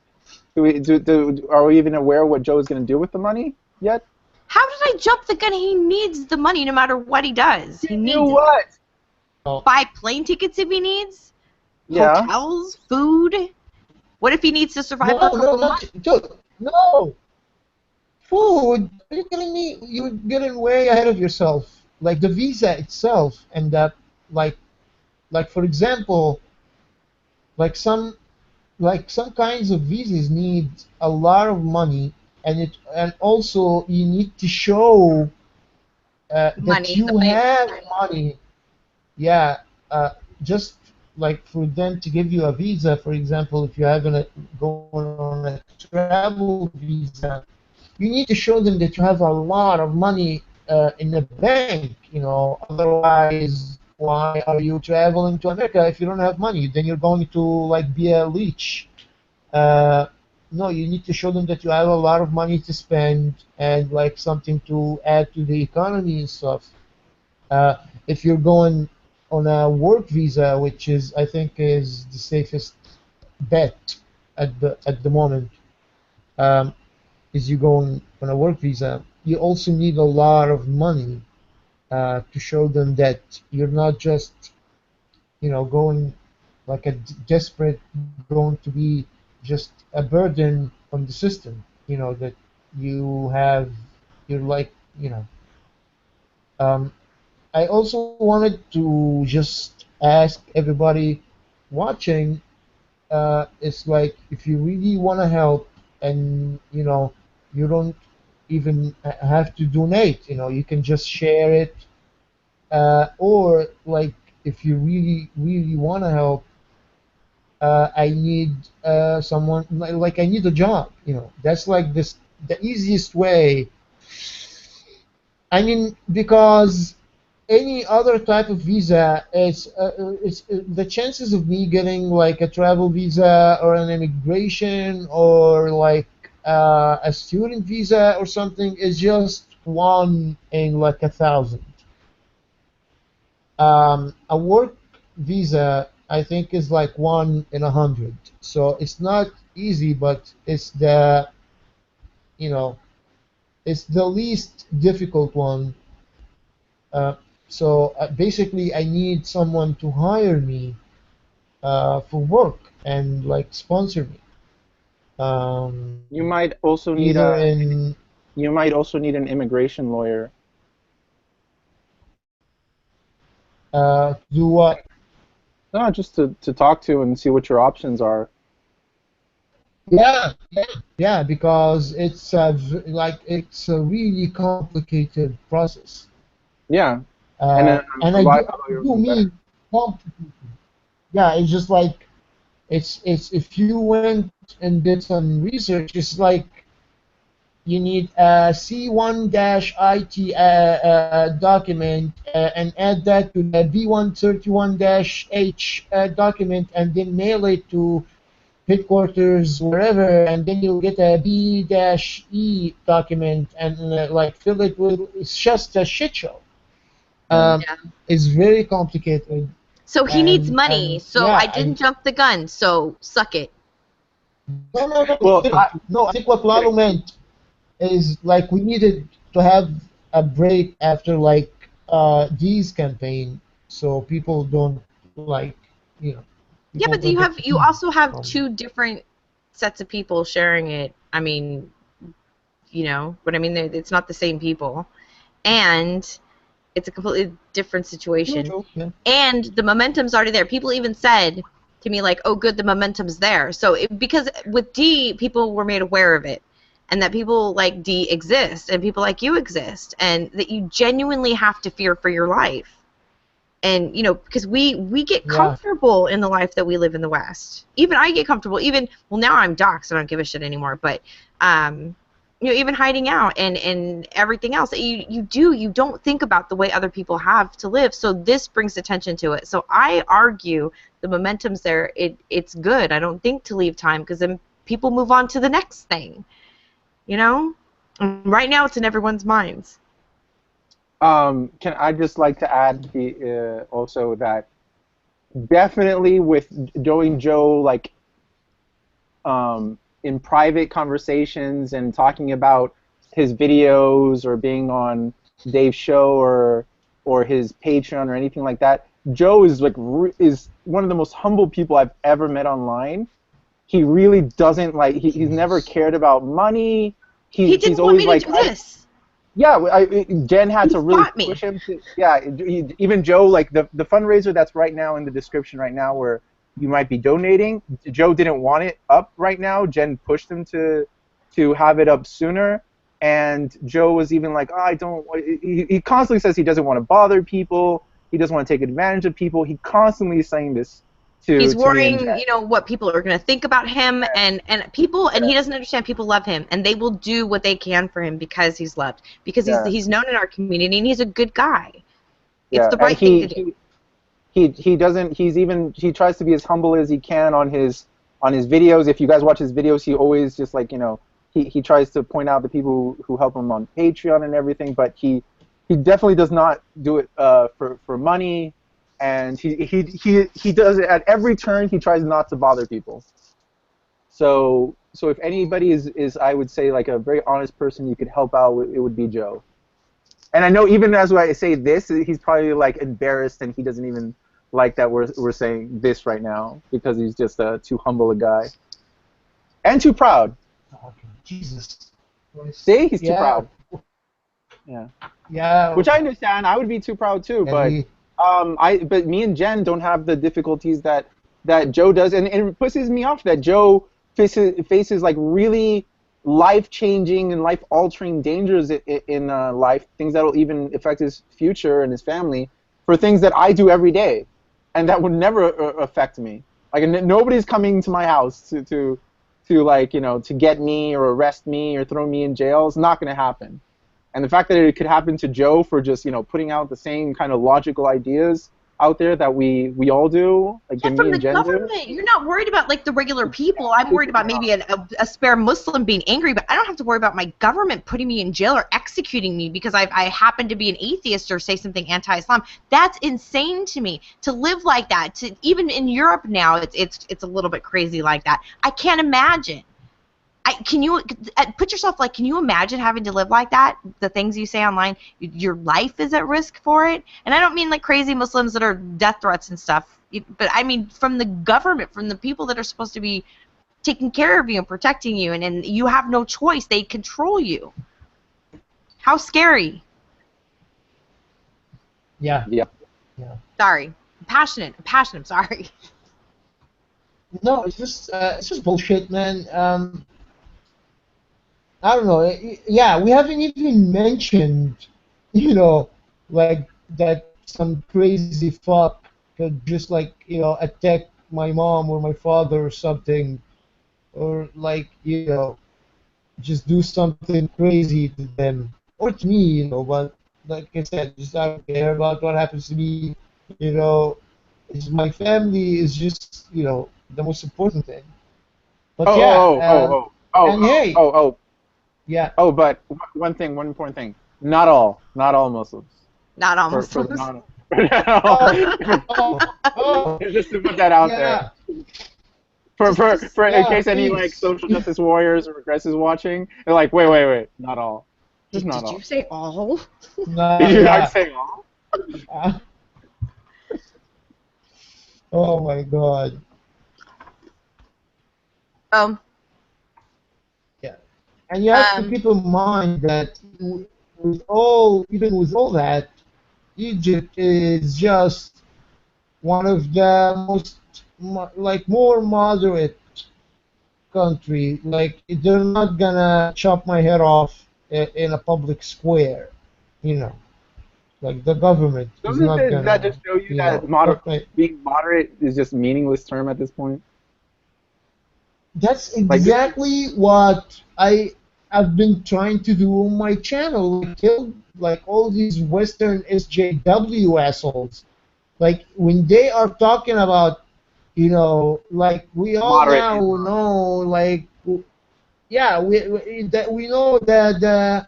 are we even aware what Joe's going to do with the money yet? How did I jump the gun? He needs the money no matter what he does. He You needs it. what? oh, Buy plane tickets if he needs. Yeah. Hotels, food. What if he needs to survive for a no, couple no, of months? not dude, no. Food? Are you kidding me? You're getting way ahead of yourself. Like the visa itself, and that, like, for example, like some kinds of visas need a lot of money, and also you need to show that Money, the you have financial. money. Yeah, just like for them to give you a visa, for example, if you're having going on a travel visa, you need to show them that you have a lot of money in the bank. Otherwise, why are you traveling to America if you don't have money? Then you're going to like be a leech. Uh, no, you need to show them that you have a lot of money to spend and like something to add to the economy and stuff. Uh, if you're going on a work visa, which is I think is the safest bet at the moment, um, is you going on a work visa. You also need a lot of money to show them that you're not just going like a desperate going to be just a burden on the system. That you have you're like um, I also wanted to just ask everybody watching, it's like if you really want to help and you don't even have to donate, you can just share it, or like if you really really want to help, I need someone like I need a job. That's like this the easiest way. I mean, because any other type of visa, the chances of me getting like a travel visa or an immigration or like a student visa or something is just one in like 1,000. A work visa, I think, is like one in 100. So it's not easy, but you know, it's the least difficult one. Uh, so basically, I need someone to hire me for work and like sponsor me. You might also need Either a in you might also need an immigration lawyer. do what? No, just to talk to and see what your options are. Yeah, yeah, because it's a really complicated process. Yeah, and then And a I lawyer would do be better. mean complicated. Yeah, it's just like it's if you went and did some research, it's like you need a C1-IT document and add that to the B131-H document and then mail it to headquarters wherever, and then you'll get a B-E document and like fill it with. It's just a shit show. Yeah. Um, it's very complicated, So he needs money. and So yeah, I didn't jump the gun. So suck it. no, he Well, didn't. No, I think what Lalo meant is like we needed to have a break after like these campaign, so people don't like you know Yeah, people but don't get you fatigued also have from. two different sets of people sharing it. I mean, you know what I mean? It's not the same people, and it's a completely different True, situation. true, yeah, And the momentum's already there. People even said to me like, "Oh, good, the momentum's there." So because with D, people were made aware of it, and that people like D exist, and people like you exist, and that you genuinely have to fear for your life. And because we get yeah, comfortable in the life that we live in the West. Even I get comfortable. Even well, now I'm doxxed, so I don't give a shit anymore. But um, even hiding out and everything else that you don't think about the way other people have to live. So this brings attention to it. So I argue the momentum's there. It's good. I don't think to leave time because then people move on to the next thing. You know, right now it's in everyone's minds. Can I just like to add the also that definitely with knowing Joe like in private conversations and talking about his videos or being on Dave's show or his Patreon or anything like that. Joe is like is one of the most humble people I've ever met online. He really doesn't like he's never Jesus. cared about money. He He's didn't want always me to like do this. yeah, Jen had He to really fought me. push him to. Yeah, even Joe, like the fundraiser that's right now in the description right now, where you might be donating. Joe didn't want it up right now. Jen pushed him to have it up sooner, and Joe was even like, oh, I don't. He constantly says he doesn't want to bother people. He doesn't want to take advantage of people. He constantly is saying this He's to me and worrying, Jen. what people are going to think about him, and people, and he doesn't understand people love him, and they will do what they can for him because he's loved, because Yeah, he's known in our community, and he's a good guy. It's yeah, the and right thing to do. he doesn't he tries to be as humble as he can on his videos. If you guys watch his videos, he always just like he tries to point out the people who help him on Patreon and everything, but he definitely does not do it for money, and he does it at every turn. He tries not to bother people. So if anybody is I would say like a very honest person you could help out with, it would be Joe. And I know even as I say this, he's probably like embarrassed and he doesn't even like that we're saying this right now because he's just too humble a guy and too proud. Okay. Jesus Christ. See, he's too Yeah, proud. Yeah, yeah, which I understand. I would be too proud too, and but he, but me and Jen don't have the difficulties that Joe does, and it pisses me off that Joe faces like really life-changing and life-altering dangers in life, things that will even affect his future and his family, for things that I do every day, and that would never affect me. Like nobody's coming to my house to like, you know, to get me or arrest me or throw me in jail. It's not going to happen. And the fact that it could happen to Joe for just, you know, putting out the same kind of logical ideas out there that we all do, like Yeah, that me from the and Jen do. government. You're not worried about like the regular people. I'm worried about maybe a spare Muslim being angry, but I don't have to worry about my government putting me in jail or executing me because I happen to be an atheist or say something anti-Islam. That's insane to me. To live like that, to even in Europe now, it's a little bit crazy like that. I can't imagine. Can you put yourself like? Can you imagine having to live like that? The things you say online, your life is at risk for it. And I don't mean like crazy Muslims that are death threats and stuff, but I mean from the government, from the people that are supposed to be taking care of you and protecting you, and you have no choice. They control you. How scary. Yeah. Yeah. Yeah. Sorry, I'm passionate. I'm sorry. No, it's just bullshit, man. I don't know. Yeah, we haven't even mentioned, you know, like that some crazy fuck could just like, attack my mom or my father or something, or like, just do something crazy to them or to me, but like I said, just I don't care about what happens to me, you know. It's my family is just, the most important thing. But yeah, Oh, oh, oh, oh, oh, and oh, hey, oh, oh, yeah. oh, but one important thing. Not all Muslims. Not all For the Muslims. non. Oh, oh, oh, Just to put that out there. yeah, For in yeah, case any like please. social justice warriors or regressives watching, they're like, wait, not all. Just not Did you all. say all? No, Did you not yeah. say all? Uh, oh my God. Um. Yeah. And you have to Um. keep in mind that even with all that, Egypt is just one of the most like more moderate country. Like they're not gonna chop my head off in a public square, you know. Like the government is Doesn't not that gonna, just show you that moder chop my. being moderate is just meaningless term at this point? That's Like this is exactly what I've been trying to do on my channel. Like kill like all these Western SJW assholes. Like when they are talking about, like we all moderate now Islam. know, like yeah, we know that the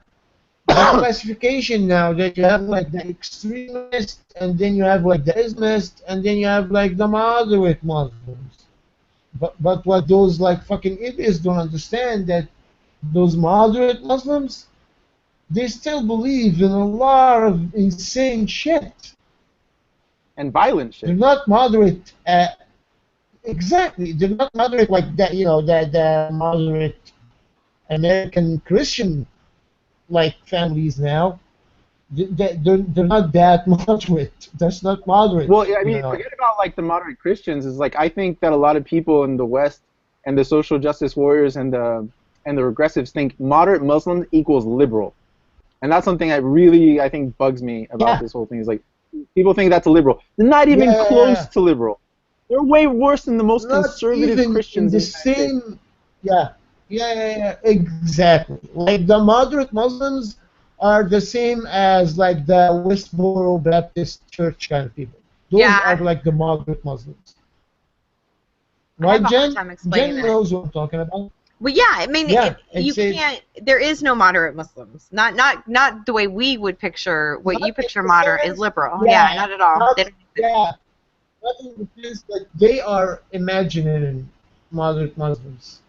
classification now that you have like the extremist, and then you have like the Islamist, and then you have like the moderate Muslims. But what those like fucking idiots don't understand that those moderate Muslims, they still believe in a lot of insane shit. And violent They're shit. not moderate. Exactly, they're not moderate like that. The moderate American Christian like families now. They're not that moderate. That's not moderate. Well, I You mean, know. forget about like the moderate Christians. Is like I think that a lot of people in the West and the social justice warriors and the regressives think moderate Muslims equals liberal, and that's something that really I think bugs me about Yeah. this whole thing. Is like people think that's a liberal. They're not Yeah. even Yeah, yeah, close yeah. to liberal. They're way worse than the most Not conservative even in Christians the in the United States. same. Yeah, yeah, exactly. Like the moderate Muslims are the same as like the Westboro Baptist Church kind of people. Those are Yeah, like the moderate Muslims, I right, have a hard Jen? time explaining Jen that. knows what I'm talking about. Well, yeah, I mean, Yeah, you it's can't. There is no moderate Muslims. Not the way we would picture. What not you in picture the moderate is sense. liberal. Yeah, Yeah, not at all. not They don't exist. yeah, not in the sense that they are imagining moderate Muslims.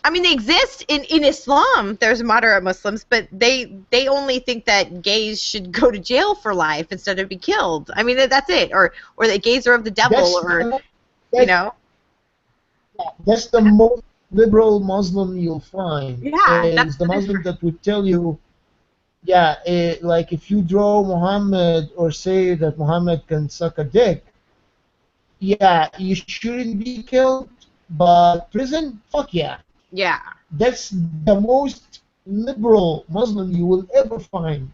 I mean, they exist in Islam. There's moderate Muslims, but they only think that gays should go to jail for life instead of be killed. I mean, that's it. Or that gays are of the devil, That's or the you that know. That's the most liberal Muslim you'll find Yeah, that's is the the Muslim difference. that would tell you, yeah, like if you draw Muhammad or say that Muhammad can suck a dick, yeah, you shouldn't be killed, but prison, fuck yeah. Yeah. That's the most liberal Muslim you will ever find.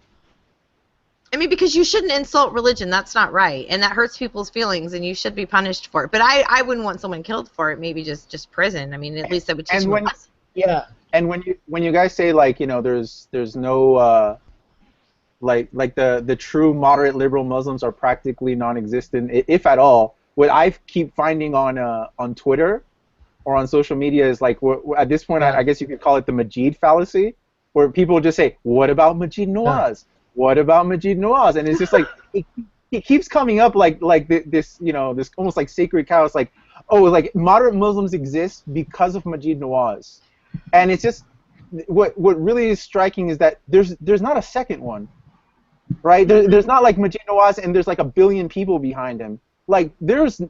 I mean, because you shouldn't insult religion. That's not right, and that hurts people's feelings, and you should be punished for it. But I wouldn't want someone killed for it. Maybe just prison. I mean, at least that would teach And them a when lesson. Yeah. and when you guys say like there's no like the true moderate liberal Muslims are practically non-existent, if at all. What I keep finding on Twitter or on social media is like at this point Yeah. I guess you could call it the Majid fallacy, where people just say, "What about Majid Yeah. Nawaz? What about Majid Nawaz?" And it's just like it keeps coming up like this this almost like sacred cow. It's like, oh, like moderate Muslims exist because of Majid Nawaz, and it's just what really is striking is that there's not a second one. Right? There's not like Majid Nawaz and there's like a billion people behind him. Like there's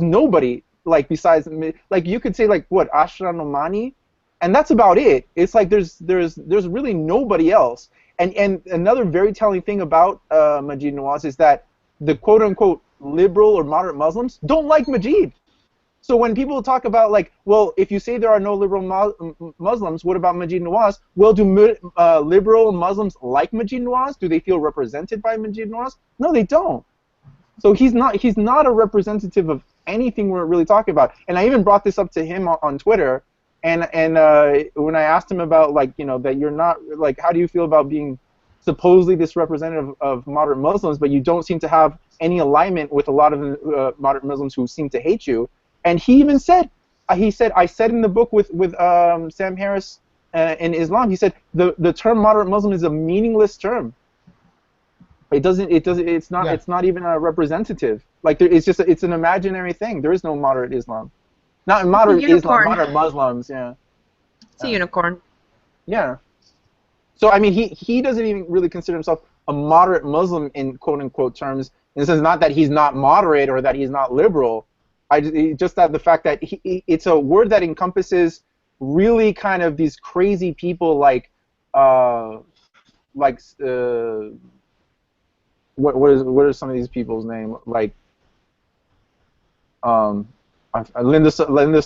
nobody like besides like you could say like what Ashra Nomani, and that's about it. It's like there's really nobody else. And another very telling thing about Majid Nawaz is that the quote unquote liberal or moderate Muslims don't like Majid. So when people talk about like, well, if you say there are no liberal Muslims, what about Majid Nawaz? Well, do liberal Muslims like Majid Nawaz? Do they feel represented by Majid Nawaz? No, they don't. So he's not a representative of anything we're really talking about. And I even brought this up to him on Twitter, and when I asked him about like that you're not like how do you feel about being supposedly this representative of moderate Muslims, but you don't seem to have any alignment with a lot of moderate Muslims who seem to hate you. And he even said, I said in the book with Sam Harris in Islam, he said the term moderate Muslim is a meaningless term. It's not Yeah. it's not even a representative. Like it's an imaginary thing. There is no moderate Islam. Not moderate Islam, unicorn. moderate Muslims. Yeah. It's a unicorn. Yeah. So I mean, he doesn't even really consider himself a moderate Muslim in quote unquote terms. And this is not that he's not moderate or that he's not liberal. Just that the fact that it's a word that encompasses really kind of these crazy people like what are some of these people's name like Linda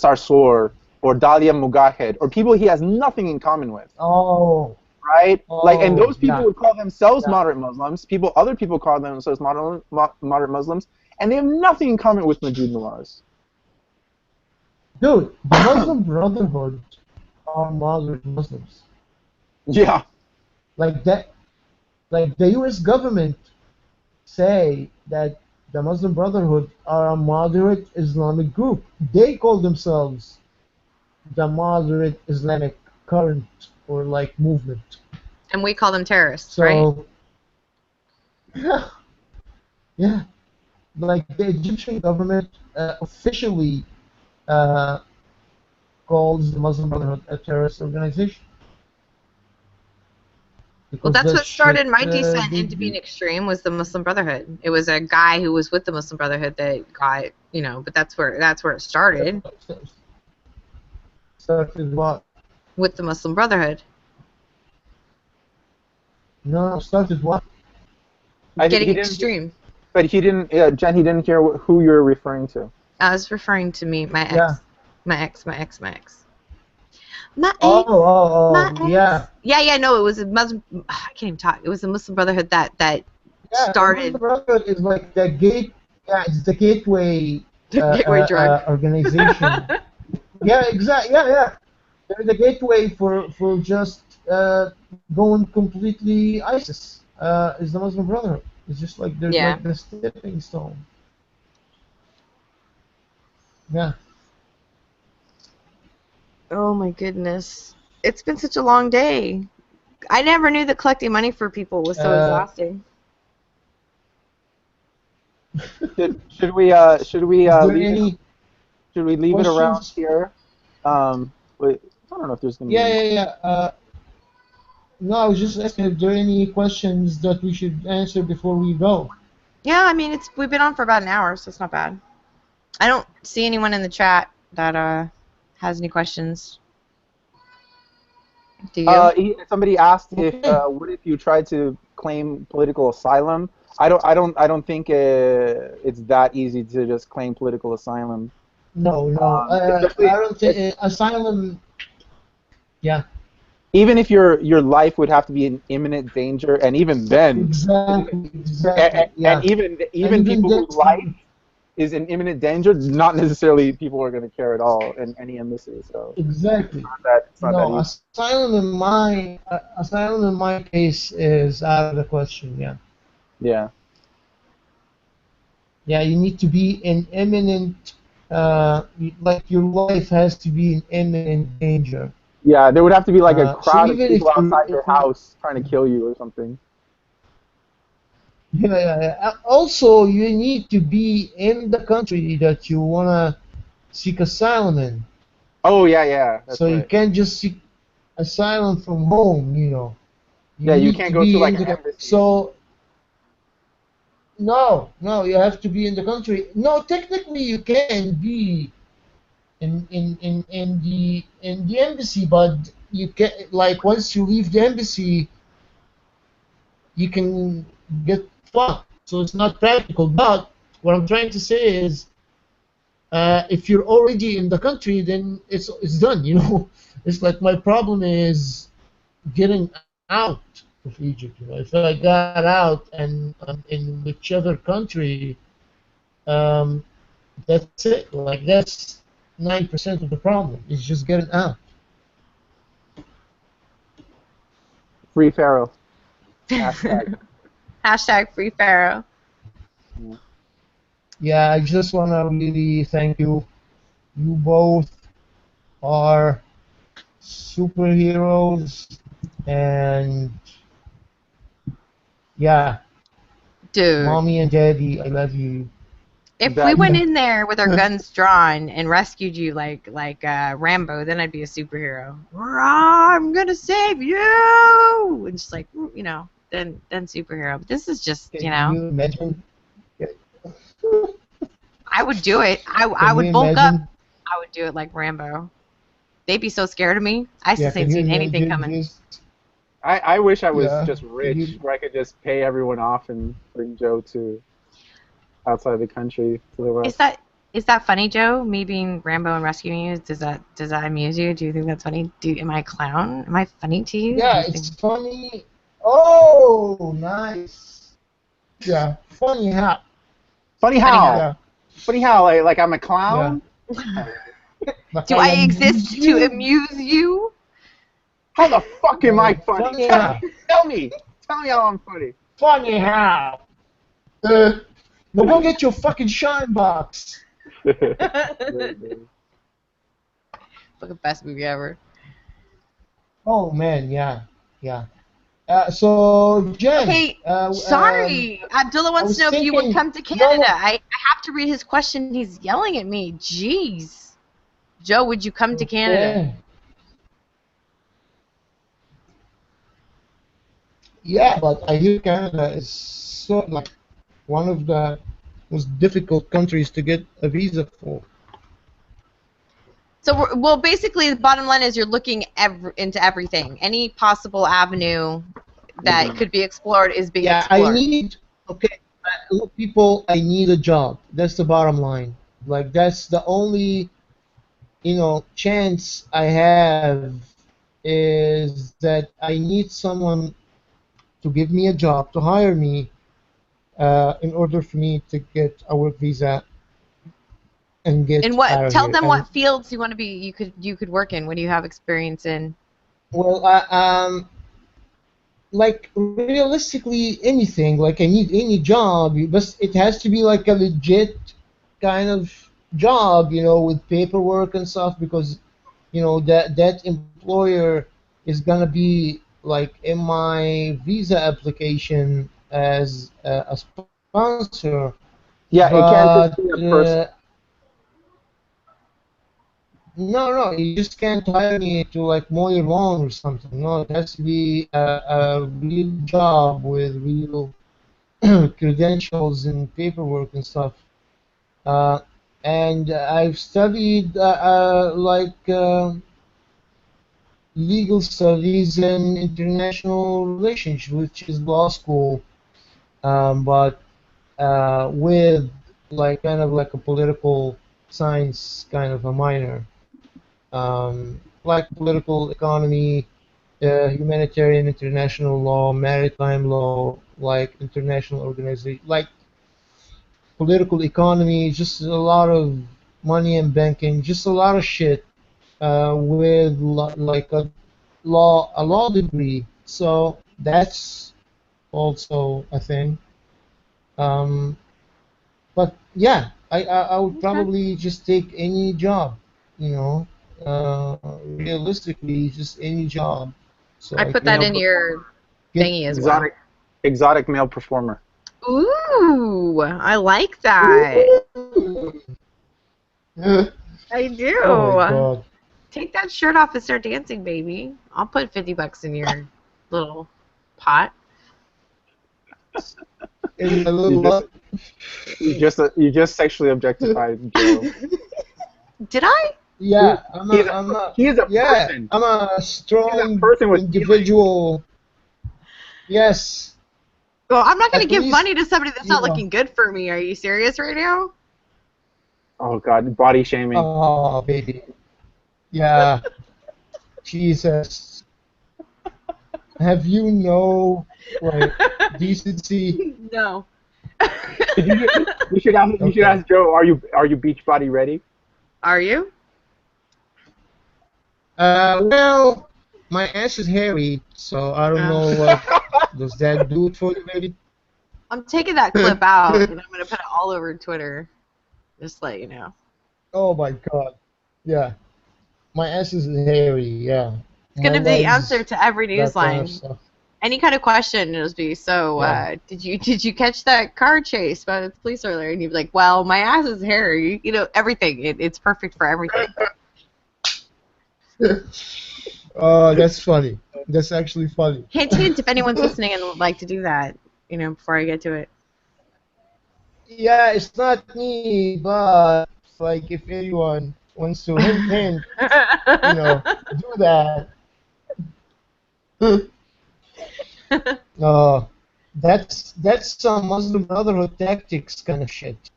Sarsour or Dalia Mugahed or people he has nothing in common with. Oh. Right? Like, and those people Yeah. would call themselves Yeah. moderate Muslims. Other people call themselves moderate Muslims, and they have nothing in common with Majid Nawaz. Dude, the Muslim Brotherhood are moderate Muslims. Yeah. Like that. Like the U.S. government say that the Muslim Brotherhood are a moderate Islamic group. They call themselves the moderate Islamic current or like movement. And we call them terrorists, So, right? yeah, yeah. Like the Egyptian government officially uh, calls the Muslim Brotherhood a terrorist organization Well, because that's that what started shit my descent they into being do. extreme was the Muslim Brotherhood. It was a guy who was with the Muslim Brotherhood that got, but that's where it started Started what? with the Muslim Brotherhood. No, started what? Getting He didn't, extreme. but he didn't. Jen, he didn't hear who you're referring to. I was referring to me, my ex, Yeah. my ex, my ex, my ex. My Oh, ex, my oh, oh, ex. yeah. Yeah, no, it was a Muslim. I can't even talk. It was a Muslim Brotherhood that Yeah, the Muslim started Brotherhood is like the gate. Yeah, it's the gateway the gateway drug. organization. Yeah, exactly. Yeah, yeah. They're the gateway for just going completely ISIS. Is the Muslim Brotherhood? It's just like they're Yeah. like the stepping stone. Yeah. Oh my goodness. It's been such a long day. I never knew that collecting money for people was so Uh, exhausting. Should we is there leave it? any Should we leave it around questions? here? Wait, I don't know if there's gonna be Yeah, any. yeah, yeah. No, I was just asking if there are any questions that we should answer before we go. Yeah, I mean we've been on for about an hour, so it's not bad. I don't see anyone in the chat that has any questions. Do you? Somebody asked if Okay. what if you tried to claim political asylum? I don't think it's that easy to just claim political asylum. No, no. I Especially don't think asylum. Yeah. even if your life would have to be in imminent danger, and even then, Exactly, and, exactly, and yeah. even And even people then, whose life is in imminent danger, not necessarily people are going to care at all in any embassy. So exactly. it's not that No, easy. asylum in my case is out of the question. Yeah, Yeah. yeah. You need to be in imminent, like your life has to be in imminent danger. Yeah, there would have to be like a So crowd of even people if you're, outside your house trying to kill you or something. yeah, yeah, yeah. Also, you need to be in the country that you wanna seek asylum in. Oh yeah, yeah, So that's you right. can't just seek asylum from home. You Yeah, you need can't to go to be like in an the. embassy. So no, no, you have to be in the country. No, technically you can be in the embassy, but you can, like, once you leave the embassy, you can get fucked. So it's not practical. But what I'm trying to say is, if you're already in the country, then it's done. It's like my problem is getting out of Egypt. If I got out and I'm in whichever country, um, that's it. Like that's 9% of the problem. Is just getting out. Free Pharaoh. Hashtag. Hashtag free Pharaoh. Yeah. Yeah, I just wanna really thank you. You both are superheroes, and yeah, Dude, mommy and daddy, I love you. if we went That's in there with our guns drawn and rescued you like Rambo, then I'd be a superhero. I'm gonna save you, and just like then superhero. But this is just Can you imagine? I would do it. I Can you would bulk up. imagine? I would do it like Rambo. They'd be so scared of me. I Yeah, just can ain't you seen anything imagine coming. just? I wish I was Yeah, just can rich you? where I could just pay everyone off and bring Joe to outside the country to the Is West. that is that funny, Joe? Me being Rambo and rescuing you? Does that amuse you? Do you think that's funny? Am I a clown? Am I funny to you? Do Yeah, you think? it's funny. Oh, nice. Yeah, funny how? Funny Funny how? how? Yeah, Funny how? Like I'm a yeah. clown? Like Do I I amuse exist to you. amuse you? How the fuck am I funny? Funny how? Tell me. Tell me how I'm funny. Funny how? Uh, now go get your fucking shine box. Fucking best movie ever. Oh man, yeah, yeah. So Jen, Okay, sorry. Abdullah I wants to was know if you would thinking, come to no, Canada. no, I have to read his question. He's yelling at me. Jeez. Joe, would you come to Canada? okay, yeah, but I hear Canada is so like one of the most difficult countries to get a visa for. So, well, basically, the bottom line is you're looking into everything. Any possible avenue that Mhm. could be explored is being Yeah, I explored. need, okay, look, people, I need a job. That's the bottom line. Like that's the only, chance I have is that I need someone to give me a job, to hire me, in order for me to get a work visa and And get what? out of Tell here. them And what fields you want to be. You could work in. What do you have experience in? well, like realistically, anything. Like I need any job, but it has to be like a legit kind of job, with paperwork and stuff, because that employer is gonna be like in my visa application as a sponsor. Yeah, it can't But just be a person. no, no, you just can't hire me to like mow your lawn or something. No, it has to be a real job with real credentials and paperwork and stuff. Uh, and I've studied legal studies and international relations, which is law school, but with like kind of like a political science kind of a minor, like political economy, humanitarian international law, maritime law, like international organization, like political economy, just a lot of money and banking, just a lot of shit with like a law degree. So that's also a thing. Um, but yeah, I would Okay. probably just take any job, you know, realistically, just any job, so I I put that Male in can your performer. get. thingy as well. Exotic male performer. Ooh, I like that. I Oh my do. God! Take that shirt off and start dancing, baby. I'll put $50 in your little pot. In my You little just what? you just sexually objectified Joe. Did I? He, Yeah, he's I'm a, he's a yeah, person. I'm a He's a strong person with feelings. individual. Yes, Well, I'm not going to at give money least, to somebody that's you not know. looking good for me. Are you serious right now? Oh God, body shaming. Oh, baby. Yeah, Jesus. Have you no, like, decency? No. You should Okay. ask Joe. Are you beach body ready? Are you? Well, my ass is hairy, so I don't Uh, know what does that do it for you, baby? I'm taking that clip out and I'm going to put it all over Twitter. Just to let you know. Oh my God. Yeah, my ass is hairy. Yeah, It's my going to be the answer legs, to every that news kind of line. stuff. Any kind of question, it'll be so. Yeah. Did you catch that car chase by the police earlier? And you'd be like, well, my ass is hairy. You know, everything. It's perfect for everything. Oh, that's funny. That's actually funny. Hint, hint. If anyone's listening and would like to do that, before I get to it. Yeah, it's not me, but like if anyone wants to hint, do that. Uh, that's some Muslim Brotherhood tactics kind of shit.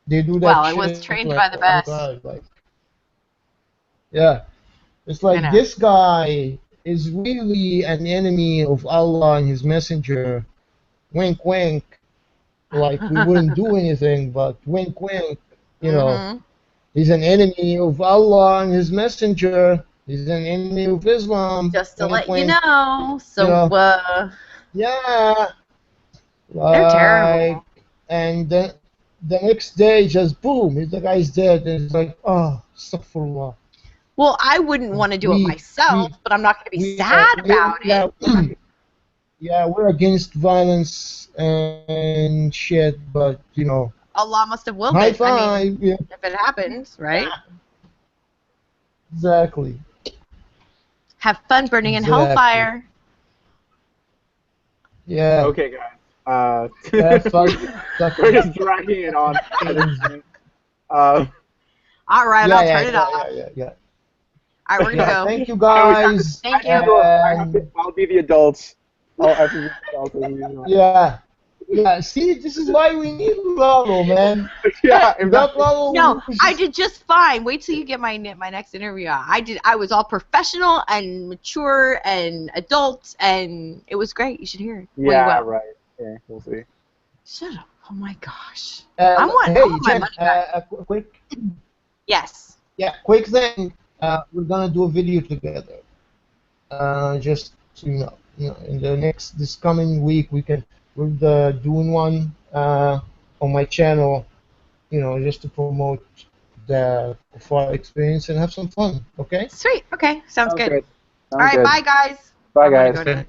They do Well, that I was shit trained like, by the oh my best. God, like, yeah. It's I like know. this guy is really an enemy of Allah and His Messenger. Wink, wink. Like we wouldn't do anything, but wink, wink. You know, Hmm. he's an enemy of Allah and His Messenger. He's an enemy of Islam. Just to Wink, let you wink. know. You So, know, yeah, they're like, terrible. and then the next day, just boom, the guy's dead, and it's like, oh, astaghfirullah. Well, I wouldn't want to do it We, myself, we, but I'm not going to be we are, sad about it. yeah, yeah, we're against violence and shit, but Allah must have willed high it. I mean, five. Yeah, if it happens, right? yeah, exactly, Have fun burning in exactly. hellfire. Yeah, Okay, guys. Uh, have we're fun just, we're sucking. just dragging it on at this point. Uh, All right, Yeah, I'll yeah, turn it yeah, yeah, off. yeah, yeah. All right, we're going to Yeah, go. thank you I always have to. guys, I Thank have to you. do. and I'll be the adults. I'll have to be the adults as usual. yeah, yeah. See, this is why we need Lalo, man. Yeah, if not, Without Lalo, we No, was I just did just fine. Wait till you get my next interview. I was all professional and mature and adult, and it was great. You should hear it. Well, you yeah, will. right. Okay, we'll see. Shut up. Oh my gosh. I hey, want my Jen, money back. quick, Yes. yeah, quick thing. We're gonna do a video together. Just so in the next this coming week, we're doing one on my channel. Just to promote the far experience and have some fun. Okay. Sweet. Okay. Sounds Sounds good. good. All Sounds right. good. Bye, guys. Bye, I'm gonna guys. go to